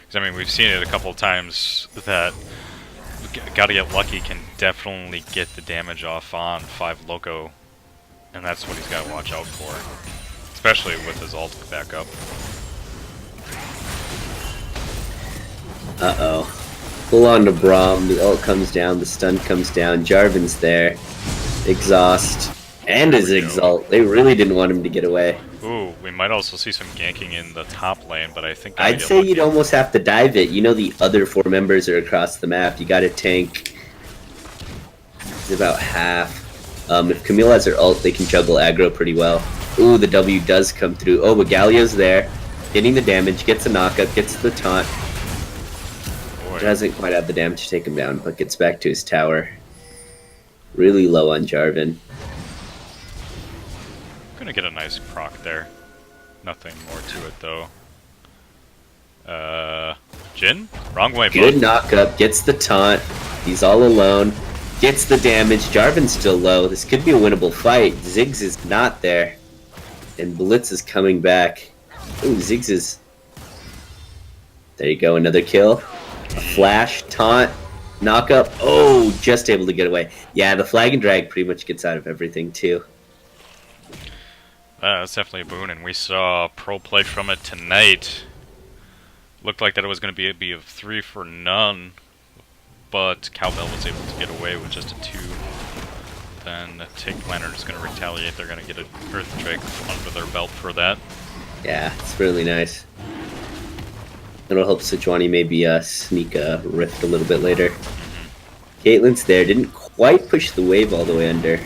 Because, I mean, we've seen it a couple of times that Gotta Get Lucky can definitely get the damage off on 5 Loco, and that's what he's got to watch out for. Especially with his ult back up. Uh-oh. Full on to Braum, the ult comes down, the stun comes down, Jarvan's there. Exhaust. And his Exalt. They really didn't want him to get away. Ooh, we might also see some ganking in the top lane, but I think I'd say you'd almost have to dive it. You know the other 4 members are across the map. You gotta tank. It's about half. If Camille has her ult, they can juggle aggro pretty well. Ooh, the W does come through. Oh, but Galio's there. Getting the damage, gets a knockup, gets the taunt. Doesn't quite have the damage to take him down, but gets back to his tower. Really low on Jarvan. Gonna get a nice proc there. Nothing more to it though. Jhin? Wrong way, Good bud. knockup, gets the taunt. He's all alone. Gets the damage. Jarvan's still low. This could be a winnable fight. Ziggs is not there. And Blitz is coming back. Ooh, Ziggs is... There you go, another kill. A flash, taunt, knockup. Oh, just able to get away. Yeah, the flag and drag pretty much gets out of everything too. That's definitely a boon, and we saw pro play from it tonight. Looked like that it was going to be a 3 for none, but Cowbell was able to get away with just a 2. Then Take Lantern is going to retaliate. They're going to get an Earth Drake under their belt for that. Yeah, it's really nice. It'll help Sejuani maybe sneak a Rift a little bit later. Caitlyn's there. Didn't quite push the wave all the way under.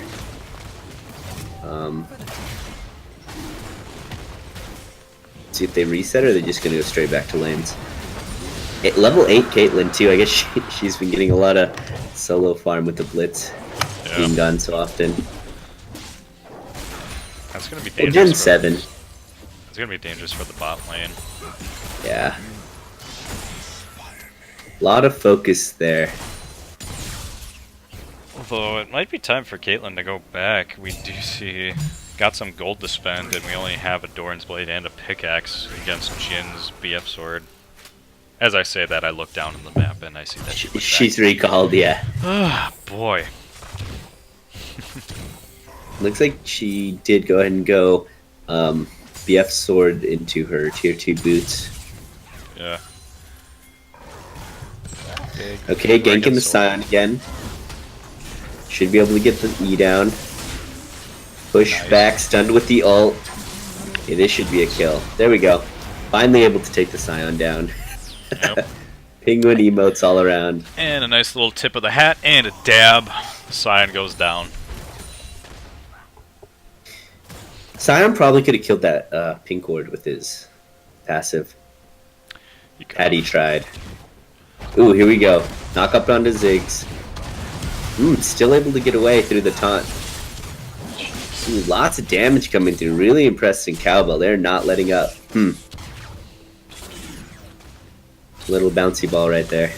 See if they reset or they're just going to go straight back to lanes. Level 8 Caitlyn too. I guess she's been getting a lot of solo farm with the Blitz being done so often. That's going to be Well, dangerous. Gen 7. It's going to be dangerous for the bot lane. Yeah. A lot of focus there. Although it might be time for Caitlyn to go back. We do see... Got some gold to spend, and we only have a Doran's Blade and a pickaxe against Jin's BF sword. As I say that, I look down on the map and I see that She's recalled, yeah. Ah, boy. Looks like she did go ahead and go BF sword into her tier 2 boots. Yeah. Okay, ganking the Scion again. Should be able to get the E down. Push back, stunned with the ult. Okay, this should be a kill. There we go. Finally able to take the Scion down. Yep. Penguin emotes all around. And a nice little tip of the hat and a dab. Scion goes down. Scion probably could have killed that pink ward with his passive. Had he tried. Ooh, here we go. Knock up onto Ziggs. Still able to get away through the taunt. Ooh, lots of damage coming through. Really impressing Cowbell. They're not letting up. Little bouncy ball right there.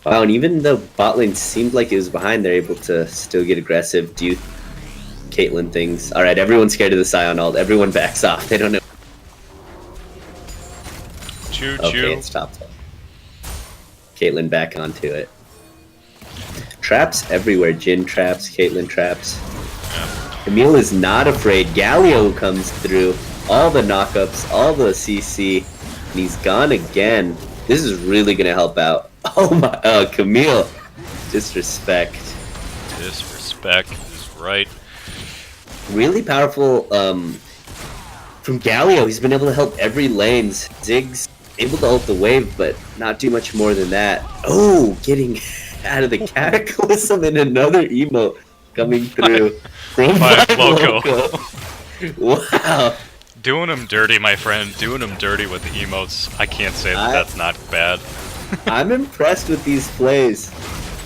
Wow, and even though bot lane seemed like it was behind, they're able to still get aggressive, do Caitlyn things. Alright, everyone's scared of the Scion ult. Everyone backs off. They don't know. Choo Okay, choo. it's top. Caitlyn back onto it. Traps everywhere. Jhin traps, Caitlyn traps. Camille is not afraid. Galio comes through. All the knockups, all the CC. And he's gone again. This is really gonna help out. Oh my, Camille. Disrespect. Disrespect is right. Really powerful, from Galio. He's been able to help every lanes. Ziggs able to ult the wave, but not do much more than that. Oh, getting out of the cataclysm and another emote coming through from Five Five Loco. Wow. Doing him dirty, my friend. Doing him dirty with the emotes. I can't say that that's not bad. I'm impressed with these plays,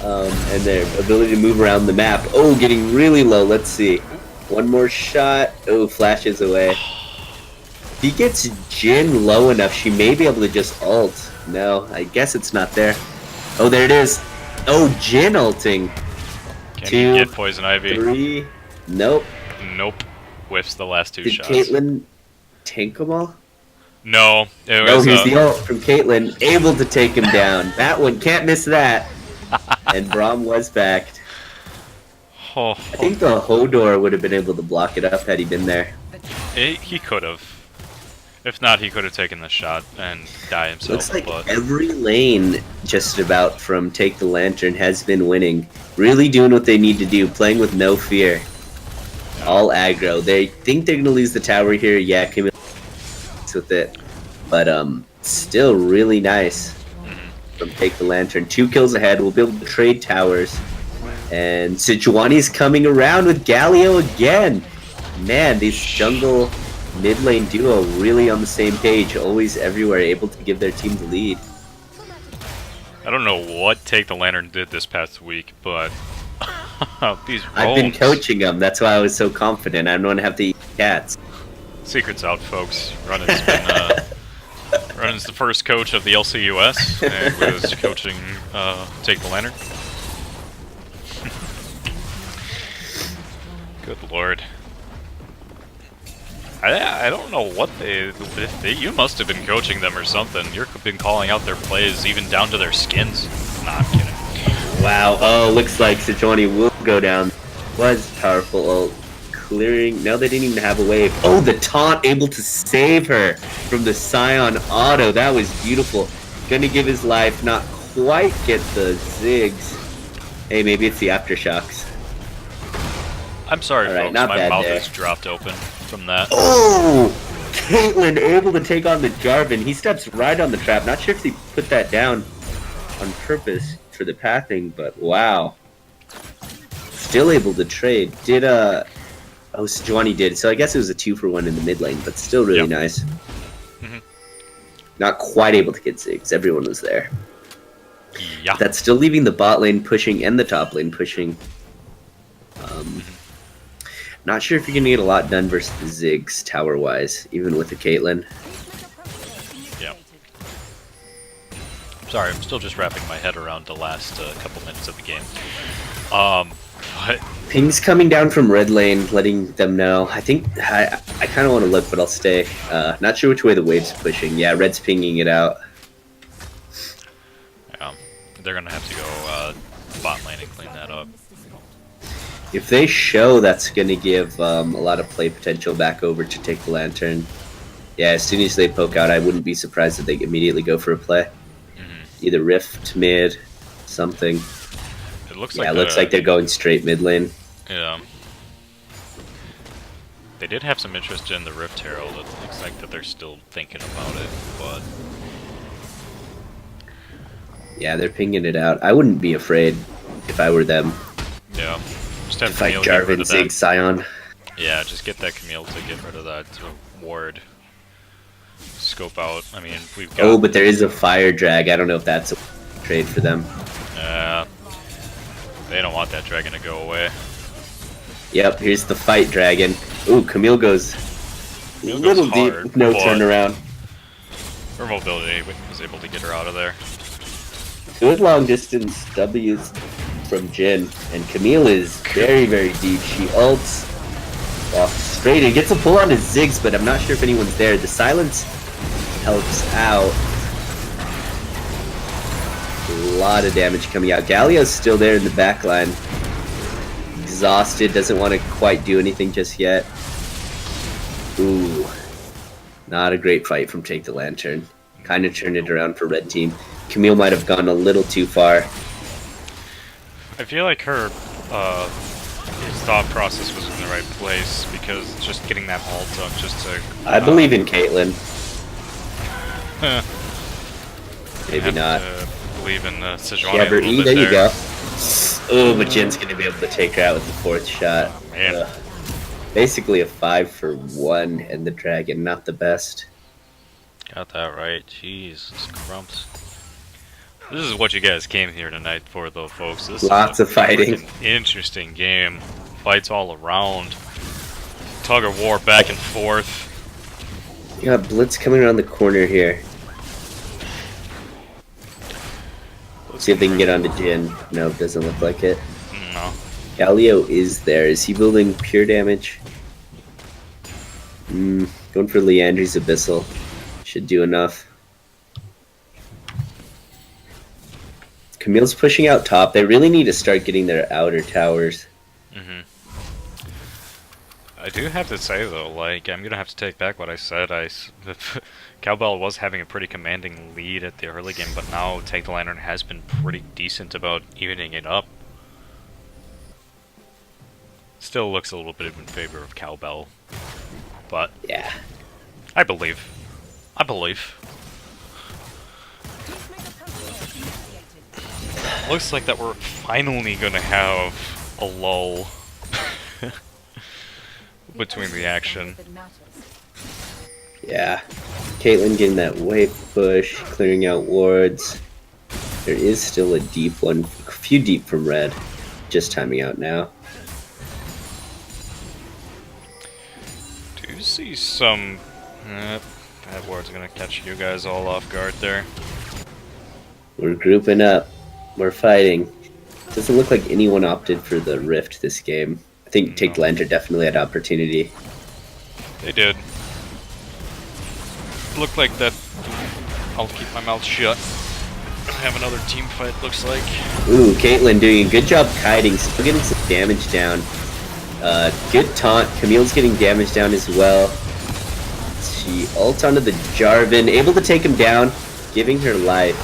and their ability to move around the map. Oh, getting really low. Let's see. One more shot. Oh, flashes away. If he gets Jin low enough, she may be able to just ult. No, I guess it's not there. Oh, there it is. Oh, Jin ulting. Can Two, he get Poison Ivy? 3. Nope. Nope. Whiffs the last 2 Did shots. Caitlyn tank them all? No. It No, was, here's the ult from Caitlyn, able to take him down. That one, can't miss that. And Braum was backed. oh, I think the Hodor would have been able to block it up had he been there. he could have. If not, he could have taken the shot and die himself. Looks like but every lane, just about from Take the Lantern, has been winning. Really doing what they need to do, playing with no fear. All aggro. They think they're gonna lose the tower here. Yeah, Camille with it, but still really nice from Take the Lantern. 2 kills ahead. We'll be able to trade towers, and Sejuani's coming around with Galio again. Man, these jungle mid lane duo really on the same page, always everywhere, able to give their team the lead. I don't know what Take the Lantern did this past week, but these roams. I've been coaching them. That's why I was so confident. I don't have to eat cats. Secret's out, folks. Runnen's been Runnen's the first coach of the LCUS, and was coaching Take the Lantern. Good lord. I don't know what you must have been coaching them or something. You've been calling out their plays even down to their skins. Nah, I'm kidding. Wow. Oh, looks like Sejuani will go down. Was powerful ult. Clearing. No, they didn't even have a wave. Oh, the taunt able to save her from the Scion auto. That was beautiful. Gonna give his life. Not quite get the Ziggs. Hey, maybe it's the aftershocks. I'm sorry, Alright, folks. not My bad mouth there. is dropped open from that. Oh! Caitlyn able to take on the Jarvan. He steps right on the trap. Not sure if he put that down on purpose for the pathing, but wow. Still able to trade. Did, oh, Sejuani did. So I guess it was a 2-for-1 in the mid lane, but still really Yep. nice. Mhm. Not quite able to get Ziggs. Everyone was there. Yeah. That's still leaving the bot lane pushing and the top lane pushing. Not sure if you're going to get a lot done versus the Ziggs tower-wise, even with the Caitlyn. Yeah. Sorry, I'm still just wrapping my head around the last couple minutes of the game. But Ping's coming down from red lane, letting them know. I think I kind of want to look, but I'll stay. Not sure which way the wave's pushing. Yeah, red's pinging it out. yeah, they're gonna have to go bot lane and clean that up. If they show, that's going to give a lot of play potential back over to Take the Lantern. Yeah, as soon as they poke out, I wouldn't be surprised if they immediately go for a play. Either Rift, mid, something. It looks Yeah, like it looks like they're going straight mid lane. Yeah. They did have some interest in the Rift Herald. It looks like that they're still thinking about it, but Yeah, they're pinging it out. I wouldn't be afraid if I were them. yeah. Just To have fight Camille get rid Jarvan, of that. Ziggs, Scion. Yeah, just get that Camille to get rid of that ward. Scope out. I mean, we've got. Oh, but there is a fire drag. I don't know if that's a trade for them. They don't want that dragon to go away. Yep, here's the fight dragon. Ooh, Camille goes a Camille little goes deep, hard, no but turnaround. Her mobility was able to get her out of there. Good long distance W's from Jin, and Camille is very, very deep. She ults, walks straight and gets a pull on his Ziggs, but I'm not sure if anyone's there. The silence helps out. A lot of damage coming out. Galio's still there in the back line. Exhausted, doesn't want to quite do anything just yet. Ooh. Not a great fight from Take the Lantern. kind of turned it around for red team. Camille might have gone a little too far. I feel like her his thought process was in the right place, because just getting that ult up just to... I believe in Caitlyn. Maybe not. Believe in Sejuani Yeah, a little bit there you there. go. Oh, but Jin's going to be able to take her out with the 4th shot. Oh, man. Basically a 5-for-1 and the dragon, not the best. Got that right. Jesus crumps. This is what you guys came here tonight for, though, folks. This Lots is of fighting. freaking interesting game. Fights all around. Tug of war back and forth. You got Blitz coming around the corner here. See if they can get onto Jin. No, doesn't look like it. No. Galio is there. Is he building pure damage? Going for Leandry's Abyssal. Should do enough. Camille's pushing out top. They really need to start getting their outer towers. I do have to say, though, like, I'm gonna have to take back what I said. Cowbell was having a pretty commanding lead at the early game, but now Take the Lantern has been pretty decent about evening it up. Still looks a little bit in favor of Cowbell, but Yeah. I believe. I believe. Looks like that we're finally gonna have a lull between the action. Yeah. Caitlyn getting that wave push, clearing out wards. There is still a deep one, a few deep from red. Just timing out now. Do you see some... that ward's gonna catch you guys all off guard there. We're grouping up. We're fighting. Doesn't look like anyone opted for the rift this game. I think Take the Lantern definitely had opportunity. They did. Looked like that... I'll keep my mouth shut. Have another team fight, looks like. Ooh, Caitlyn doing a good job kiting, still getting some damage down. Good taunt. Camille's getting damage down as well. She ults onto the Jarvan, able to take him down, giving her life.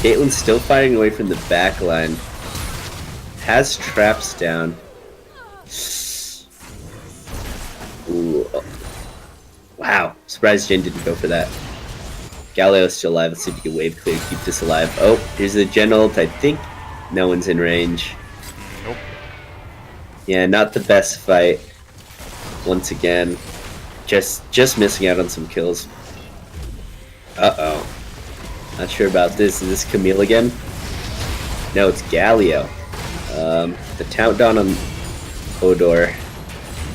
Caitlyn's still fighting away from the back line. Has traps down. Ooh. Oh. Wow. Surprised Jin didn't go for that. Galio's still alive. Let's see if we can wave clear, keep this alive. Oh, here's the Gen ult. I think no one's in range. Nope. Yeah, not the best fight. Once again. Just missing out on some kills. Uh-oh. Not sure about this. Is this Camille again? No, it's Galio. The countdown on Odor.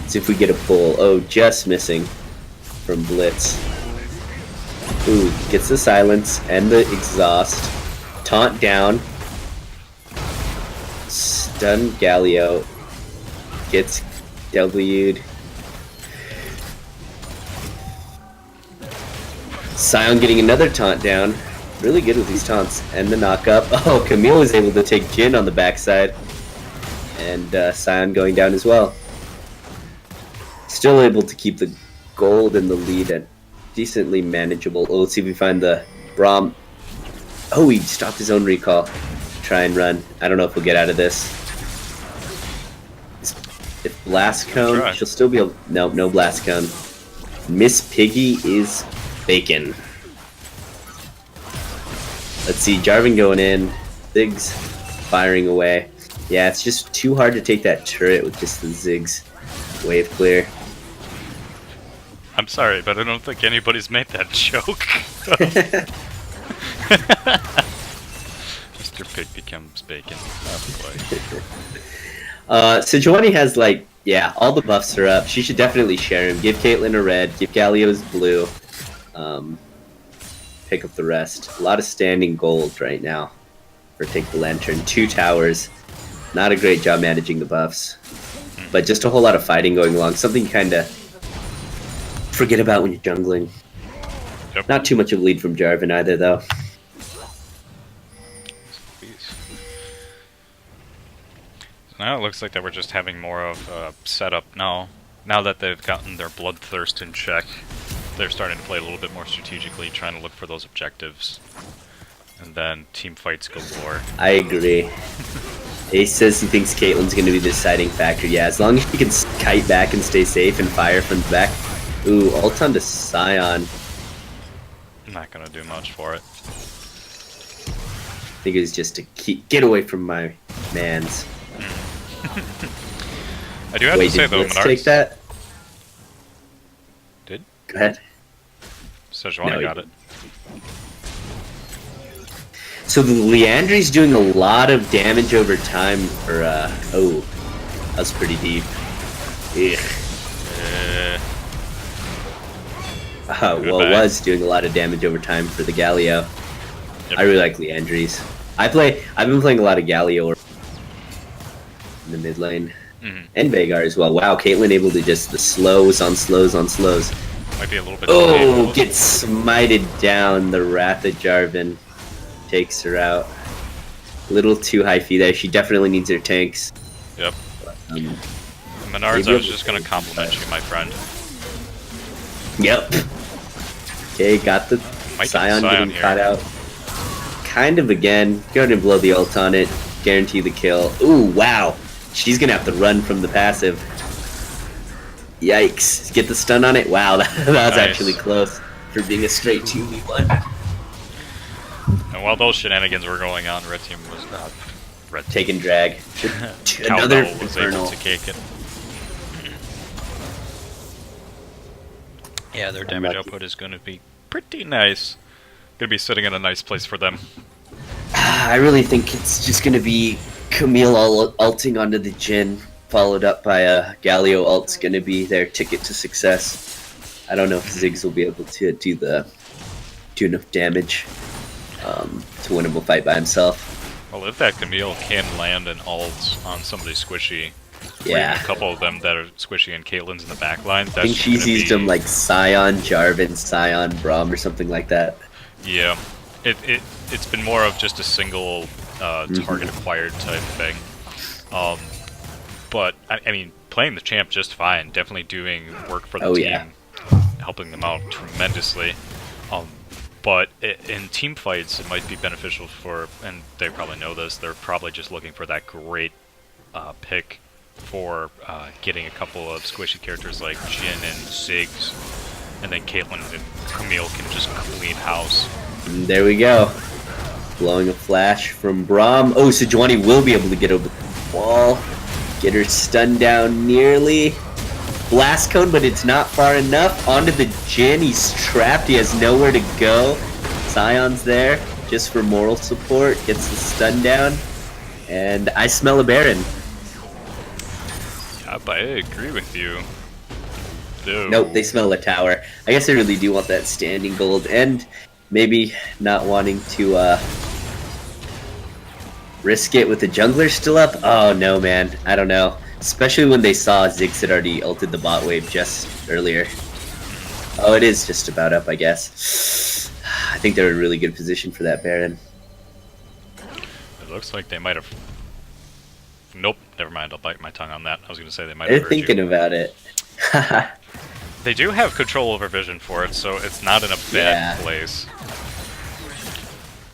See if we get a pull. Oh, just missing from Blitz. Ooh, gets the silence and the exhaust. Taunt down. Stun Galio. Gets W'd. Sion getting another taunt down. Really good with these taunts. And the knock up. Oh, Camille was able to take Jin on the backside. And Sion going down as well. Still able to keep the gold and the lead at decently manageable. Oh, let's see if we find the Braum. Oh, he stopped his own recall. Try and run. I don't know if we'll get out of this. If Blast Cone, Try. she'll still be able... Nope, no Blast Cone. Miss Piggy is bacon. Let's see, Jarvan going in. Ziggs firing away. Yeah, it's just too hard to take that turret with just the Ziggs. Wave clear. I'm sorry, but I don't think anybody's made that joke. Mr. Pig becomes bacon. Oh boy. Sejuani has, like, yeah, all the buffs are up. She should definitely share him. Give Caitlyn a red, give Galio's blue. Pick up the rest. A lot of standing gold right now for Take the Lantern. 2 towers. Not a great job managing the buffs. But just a whole lot of fighting going along. Something kind of forget about when you're jungling. Yep. Not too much of a lead from Jarvan either, though. Now it looks like that we're just having more of a setup now. Now that they've gotten their bloodthirst in check. they're starting to play a little bit more strategically, trying to look for those objectives. And then team fights galore. I agree. Ace says he thinks Caitlyn's going to be the deciding factor. Yeah, as long as she can kite back and stay safe and fire from the back. Ooh, ult onto Scion. Not gonna do much for it. I think it was just to get away from my mans. I do have to say though, let's Menards take that. did. Go ahead. Sejuani No, got it. So the Leandry's doing a lot of damage over time for, oh, that's pretty deep. Ugh. Well, it was doing a lot of damage over time for the Galio. Yep. I really like Leandry's. I've been playing a lot of Galio in the mid lane. And Vagar as well. Wow, Caitlyn able to just the slows on slows on slows. Might be a little bit. Oh, gets smited down. The Wrath of Jarvan takes her out. A little too high fee there. She definitely needs her tanks. Yep. Um, Menards, I was just gonna compliment you, my friend. Yep. Okay, got the Might get Scion getting here. caught out. Kind of again. Go ahead and blow the ult on it. Guarantee the kill. Ooh, wow. She's gonna have to run from the passive. Yikes. Get the stun on it. Wow, that was Nice. actually close for being a straight 2v1. And while those shenanigans were going on, red team was red team. Taking drag. Another Another was Infernal. able to cake it. Yeah, their damage Unlucky. output is going to be pretty nice. Going to be sitting in a nice place for them. I really think it's just gonna be Camille ulting onto the Jhin, followed up by a Galio ult's gonna be their ticket to success. I don't know if Ziggs will be able to do enough damage to win a fight by himself. Well, if that Camille can land an ult on somebody squishy, or even Yeah, a couple of them that are squishy and Caitlyn's in the back line, that's I think she's gonna used be, him like Scion, Jarvan, Scion, Braum, or something like that. Yeah, it's been more of just a single target acquired type thing. But I mean, playing the champ just fine. Definitely doing work for the Oh, team, yeah. helping them out tremendously. But in team fights, it might be beneficial for, and they probably know this. They're probably just looking for that great pick for getting a couple of squishy characters like Jhin and Ziggs, and then Caitlyn and Camille can just clean house. And there we go. Blowing a flash from Braum. Oh, Sejuani will be able to get over the wall. Get her stunned down nearly. Blast cone, but it's not far enough. Onto the Jhin. He's trapped. He has nowhere to go. Scion's there just for moral support. Gets the stun down. And I smell a Baron. Yeah, but I agree with you. Dude. Nope, they smell a tower. I guess I really do want that standing gold. And maybe not wanting to risk it with the jungler still up. Oh no, man. I don't know. Especially when they saw Ziggs had already ulted the bot wave just earlier. Oh, it is just about up, I guess. I think they're in a really good position for that Baron. It looks like they might have. Nope, never mind. I'll bite my tongue on that. I was going to say they might They're have heard thinking you. about it. They do have control over vision for it, so it's not in a bad place.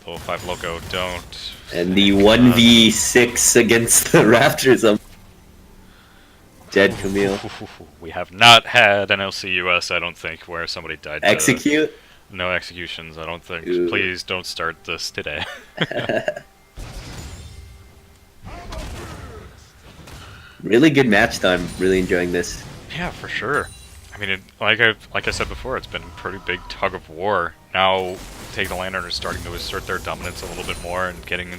Level 5 logo, don't. And the 1v6 against the Raptors. Dead Camille. We have not had an LCUS, I don't think, where somebody died. Execute? No executions, I don't think. Ooh. Please don't start this today. Really good match, though. I'm really enjoying this. Yeah, for sure. I mean, like I said before, it's been a pretty big tug of war. Now, Take the Lantern is starting to assert their dominance a little bit more and getting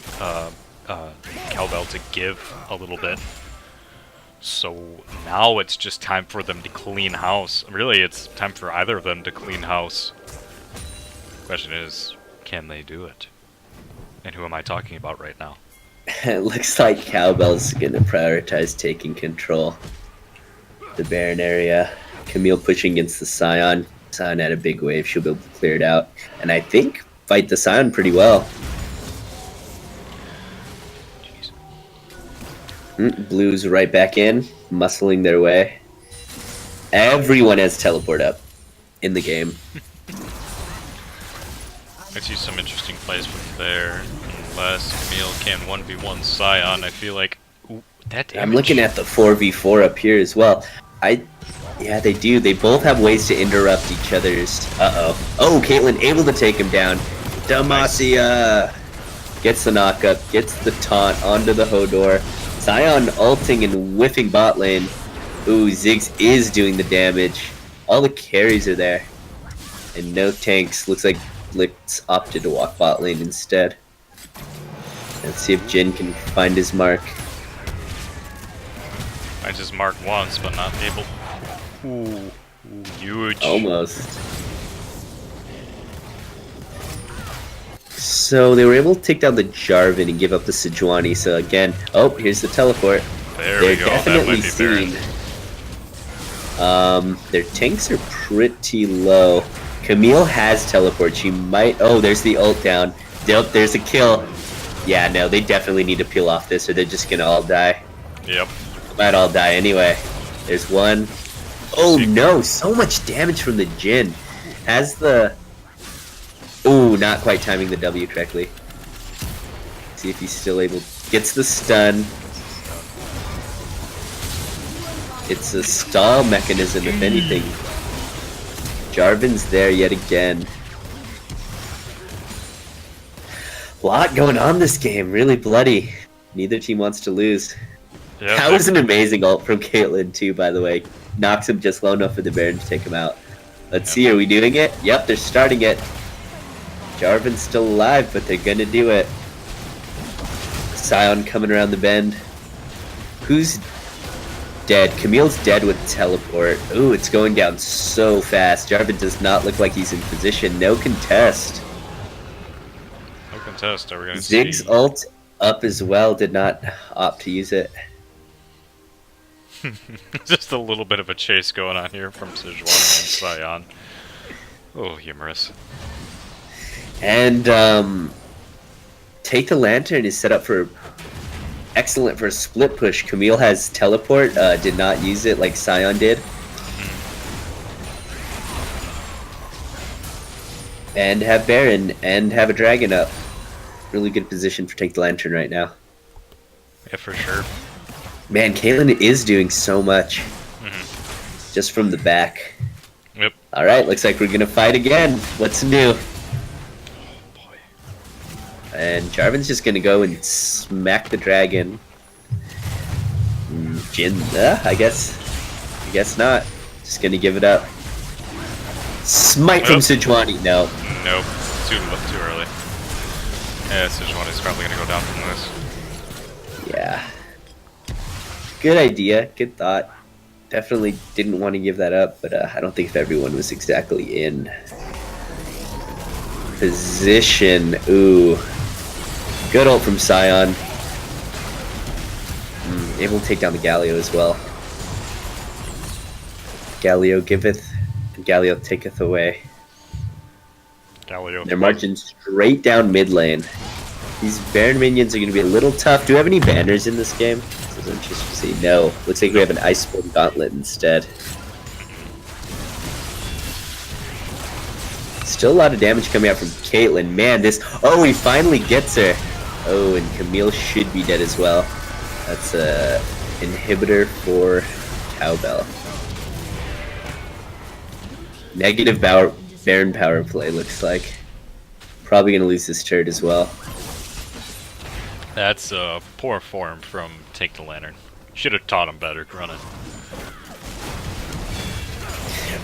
Cowbell to give a little bit. So now it's just time for them to clean house. Really, it's time for either of them to clean house. Question is, can they do it? And who am I talking about right now? It looks like Cowbell's gonna prioritize taking control. The Baron area. Camille pushing against the Scion. Scion had a big wave. She'll be able to clear it out. And I think fight the Scion pretty well. Jeez. Blues right back in, muscling their way. Everyone has teleport up. in the game. I see some interesting plays from there. Unless Camille can 1v1 Scion, I feel like... Ooh, that damage. I'm looking at the 4v4 up here as well. Yeah, they do. They both have ways to interrupt each other's... Uh-oh. Oh, Caitlyn able to take him down. Demacia gets the knockup, gets the taunt onto the Hodor. Scion ulting and whiffing bot lane. Ooh, Ziggs is doing the damage. All the carries are there. And no tanks. Looks like Blitz opted to walk bot lane instead. Let's see if Jin can find his mark. I just marked once, but not able. Ooh, huge. Almost. So they were able to take down the Jarvan and give up the Sejuani. So again, oh, here's the teleport. There They're we go. That definitely might be Baron. seeing. Their tanks are pretty low. Camille has teleport. She might. Oh, there's the ult down. Nope, there's a kill. Yeah, no, they definitely need to peel off this, or they're just gonna all die. Yep. Might all die anyway. There's one. Oh no, so much damage from the Jin. Has the... Ooh, not quite timing the W correctly. See if he's still able... Gets the stun. It's a stall mechanism, if anything. Jarvan's there yet again. A lot going on this game, really bloody. Neither team wants to lose. Yep. That was an amazing ult from Caitlyn too, by the way. Knocks him just low enough for the Baron to take him out. Let's see, are we doing it? Yep, they're starting it. Jarvan's still alive, but they're gonna do it. Scion coming around the bend. Who's dead? Camille's dead with teleport. Ooh, it's going down so fast. Jarvan does not look like he's in position. No contest. No contest. Are we gonna see? Ziggs ult up as well. Did not opt to use it. Just a little bit of a chase going on here from Sejuani and Scion. Oh, humorous. And Take the Lantern is set up for excellent for a split push. Camille has teleport, did not use it like Scion did. And have Baron and have a dragon up. Really good position for Take the Lantern right now. Yeah, for sure. Man, Caitlyn is doing so much. Just from the back. Yep. Alright, looks like we're gonna fight again. What's new? Boy. And Jarvan's just gonna go and smack the dragon. Jin, I guess not. Just gonna give it up. Smite from Sejuani. No. Nope. Too early. Yeah, Sejuani's probably gonna go down from this. Yeah. Good idea. Good thought. Definitely didn't want to give that up, but I don't think if everyone was exactly in position. Ooh. Good ult from Scion. Able to take down the Galio as well. Galio giveth, and Galio taketh away. Galio. They're marching straight down mid lane. These Baron minions are going to be a little tough. Do we have any banners in this game? This is interesting to see. No. Looks like we have an Iceborne Gauntlet instead. Still a lot of damage coming out from Caitlyn. Man, this... Oh, he finally gets her. Oh, and Camille should be dead as well. That's a inhibitor for Cowbell. Negative Baron power play, looks like. Probably going to lose this turret as well. That's poor form from Take the Lantern. Should have taught him better to run it.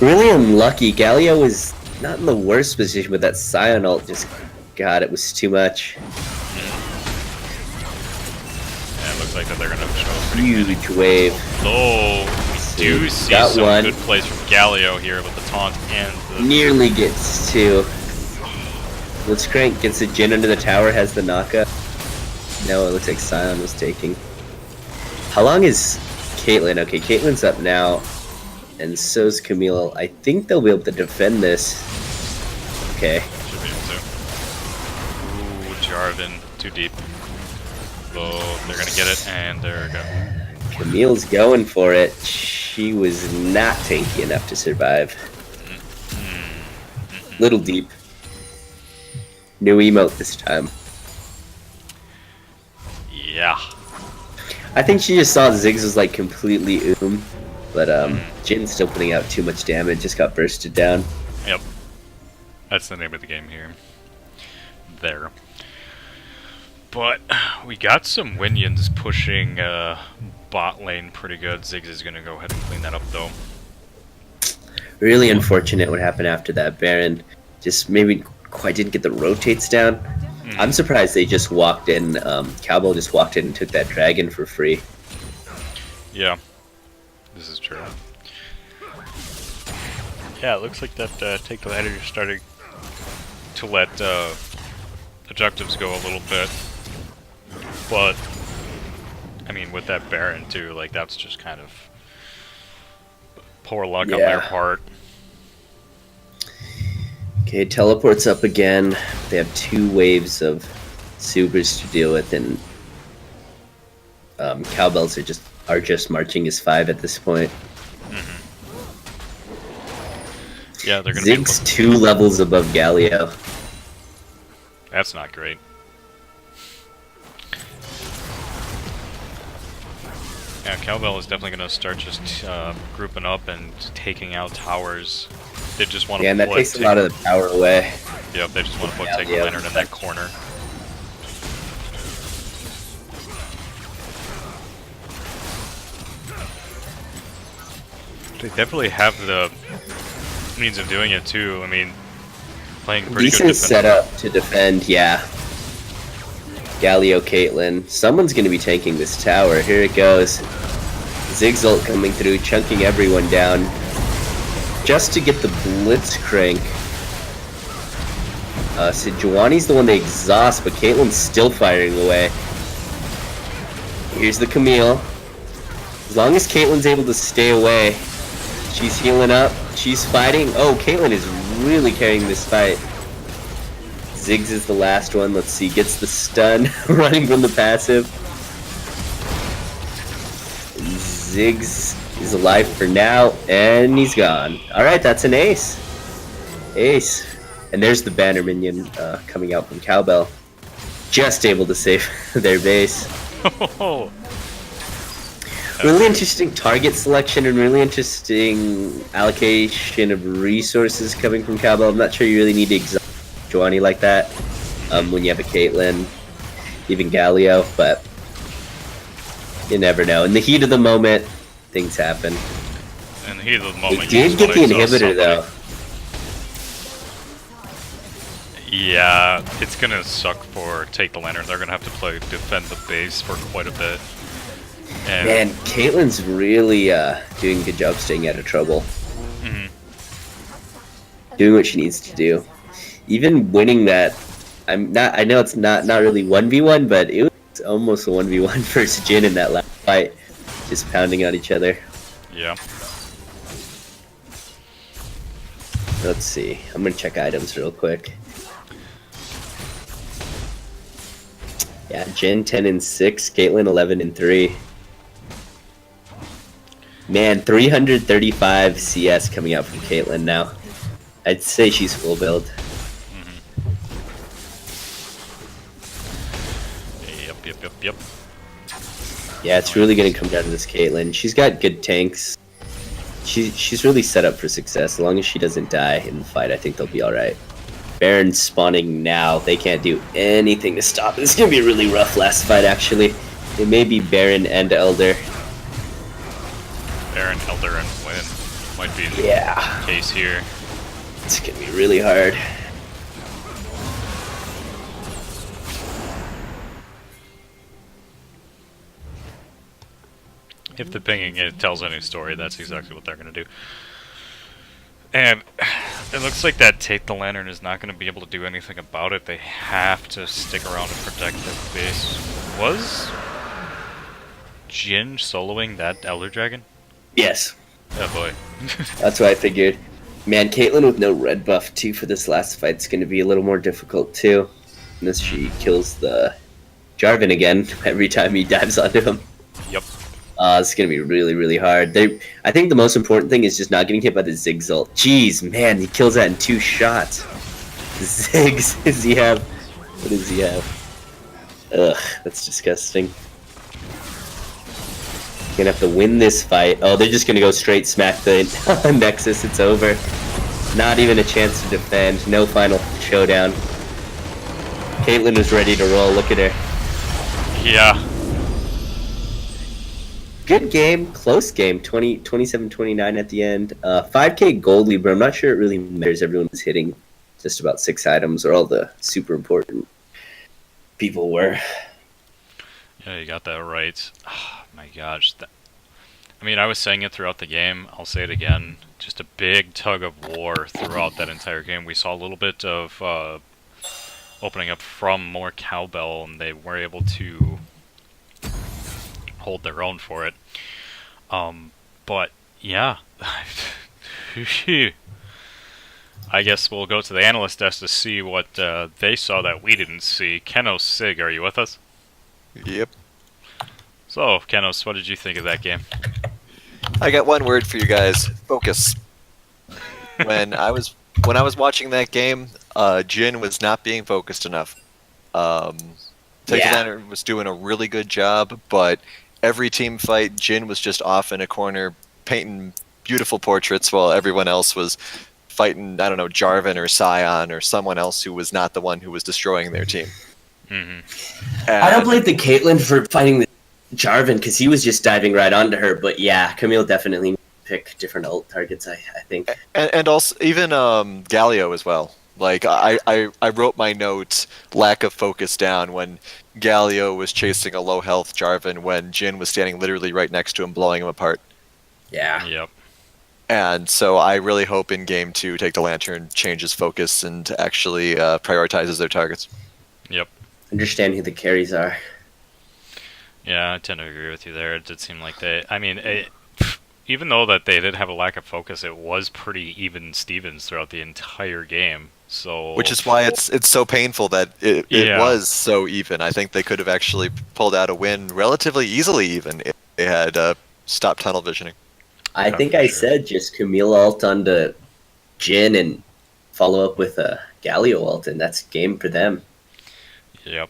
Really unlucky. Galio was not in the worst position, but that Scion ult just... God, it was too much. Yeah, it looks like that they're gonna show us pretty Huge wave. Oh, we do see Got some one. good plays from Galio here with the taunt and the... Nearly gets two. Blitzcrank gets a Jin under the tower, has the knockup. No, it looks like Scion was taking. How long is Caitlyn? Okay, Caitlyn's up now. And so's Camille. I think they'll be able to defend this. Okay. Should be able to. Ooh, Jarvan, too deep. Oh, they're gonna get it, and there we go. Camille's going for it. She was not tanky enough to survive. Little deep. New emote this time. Yeah. I think she just saw Ziggs was like completely but Jin's still putting out too much damage, just got bursted down. Yep. That's the name of the game here. There. But we got some Winions pushing bot lane pretty good. Ziggs is gonna go ahead and clean that up though. Really unfortunate what happened after that. Baron just maybe quite didn't get the rotates down. I'm surprised they just walked in. Cowbell just walked in and took that dragon for free. Yeah, this is true. Yeah, it looks like that take the ladder just started to let objectives go a little bit. But, I mean, with that Baron too, like that's just kind of poor luck on their part. Okay, teleports up again. They have 2 waves of supers to deal with, and Cowbells are just marching as 5 at this point. Yeah, they're gonna Ziggs 2 levels above Galio. That's not great. Yeah, Cowbell is definitely gonna start just grouping up and taking out towers. They just want to and that takes a lot of the power away. Yep, they just want to take the lantern in that corner. They definitely have the means of doing it too. I mean, playing pretty Decent good setup to defend, yeah. Galio, Caitlyn. Someone's going to be tanking this tower. Here it goes. Ziggs ult coming through, chunking everyone down. Just to get the Blitzcrank. Sejuani's the one they exhaust, but Caitlyn's still firing away. Here's the Camille. As long as Caitlyn's able to stay away, she's healing up, she's fighting. Oh, Caitlyn is really carrying this fight. Ziggs is the last one. Let's see, gets the stun, running from the passive. Ziggs is alive for now, and he's gone. Alright, that's an ace. Ace. And there's the banner minion coming out from Cowbell. Just able to save their base. Really interesting target selection and really interesting allocation of resources coming from Cowbell. I'm not sure you really need to exhaust Joanie like that when you have a Caitlyn, even Galio, but you never know. In the heat of the moment, things happen. In the heat of the moment, it did get the inhibitor though. Yeah, it's gonna suck for Take the Lantern. They're gonna have to defend the base for quite a bit. And man, Caitlyn's really doing a good job staying out of trouble. Doing what she needs to do. Even winning that, I know it's not really 1v1, but it was almost a 1v1 versus Jin in that last fight. Just pounding on each other. Yeah. Let's see. I'm gonna check items real quick. Yeah, Jin 10 and 6, Caitlyn 11 and 3. Man, 335 CS coming out from Caitlyn now. I'd say she's full build. Yep. Yeah, it's really gonna come down to this Caitlyn. She's got good tanks. She's really set up for success. As long as she doesn't die in the fight, I think they'll be alright. Baron's spawning now. They can't do anything to stop it. It's gonna be a really rough last fight, actually. It may be Baron and Elder. Baron, Elder, and Win might be the case here. It's gonna be really hard. If the pinging it tells any story, that's exactly what they're gonna do. And it looks like that Take the Lantern is not going to be able to do anything about it. They have to stick around and protect their base. Was Jin soloing that Elder Dragon? Yes. Oh boy. That's what I figured. Man, Caitlyn with no red buff too for this last fight is going to be a little more difficult too. Unless she kills the Jarvan again every time he dives onto him. Yep. It's gonna be really, really hard. I think the most important thing is just not getting hit by the Ziggs ult. Jeez, man, he kills that in 2 shots. Ziggs, does he have? What does he have? Ugh, that's disgusting. Gonna have to win this fight. Oh, they're just gonna go straight smack the Nexus. It's over. Not even a chance to defend. No final showdown. Caitlyn was ready to roll. Look at her. Yeah. Good game, close game, 27-29 at the end. 5k gold lead, but I'm not sure it really matters. Everyone was hitting just about 6 items, or all the super important people were. Yeah, you got that right. Oh, my gosh. I mean, I was saying it throughout the game. I'll say it again. Just a big tug of war throughout that entire game. We saw a little bit of opening up from more cowbell, and they were able to hold their own for it. But yeah, I guess we'll go to the analyst desk to see what they saw that we didn't see. Kenos Sig, are you with us? Yep. So, Kenos, what did you think of that game? I got one word for you guys: focus. When I was watching that game, Jin was not being focused enough. Takedown was doing a really good job, but every team fight, Jin was just off in a corner painting beautiful portraits while everyone else was fighting, I don't know, Jarvan or Sion or someone else who was not the one who was destroying their team. Mm-hmm. I don't blame the Caitlyn for fighting the Jarvan, because he was just diving right onto her, but yeah, Camille definitely pick different ult targets, I think. And also, even Galio as well. Like, I wrote my note, lack of focus down, when Galio was chasing a low health Jarvan when Jin was standing literally right next to him, blowing him apart. Yeah. Yep. And so I really hope in Game 2 Take the Lantern changes focus and actually prioritizes their targets. Yep. Understand who the carries are. Yeah, I tend to agree with you there. It did seem like even though that they did have a lack of focus, it was pretty even Stevens throughout the entire game. So, which is why it's so painful that it was so even. I think they could have actually pulled out a win relatively easily, even if they had stopped tunnel visioning. I think I said just Camille ult onto Jin and follow up with a Galio ult, and that's game for them. Yep.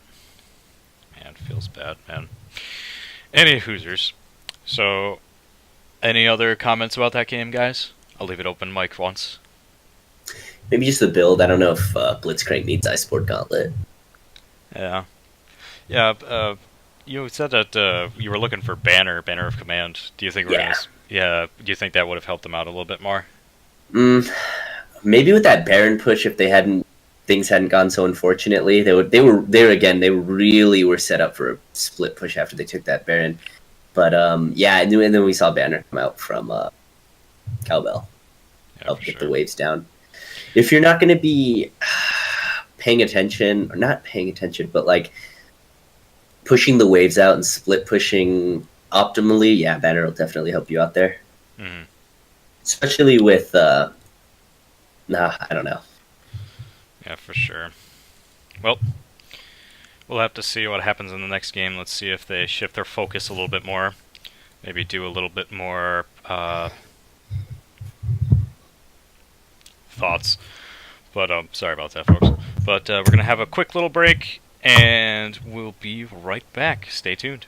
Man, feels bad, man. Any Hoosers. So, any other comments about that game, guys? I'll leave it open mic once. Maybe just the build. I don't know if Blitzcrank needs Ice Sport Gauntlet. Yeah. Yeah, you said that you were looking for Banner of Command. Do you think do you think that would have helped them out a little bit more? Maybe with that Baron push, if things hadn't gone so unfortunately, they really were set up for a split push after they took that Baron. But and then we saw Banner come out from Cowbell, help get the waves down. If you're not going to be paying attention, or not paying attention, but like pushing the waves out and split pushing optimally, yeah, Banner will definitely help you out there. Mm-hmm. Especially with, I don't know. Yeah, for sure. Well, we'll have to see what happens in the next game. Let's see if they shift their focus a little bit more. Maybe do a little bit more thoughts. But sorry about that, folks. But we're going to have a quick little break, and we'll be right back. Stay tuned.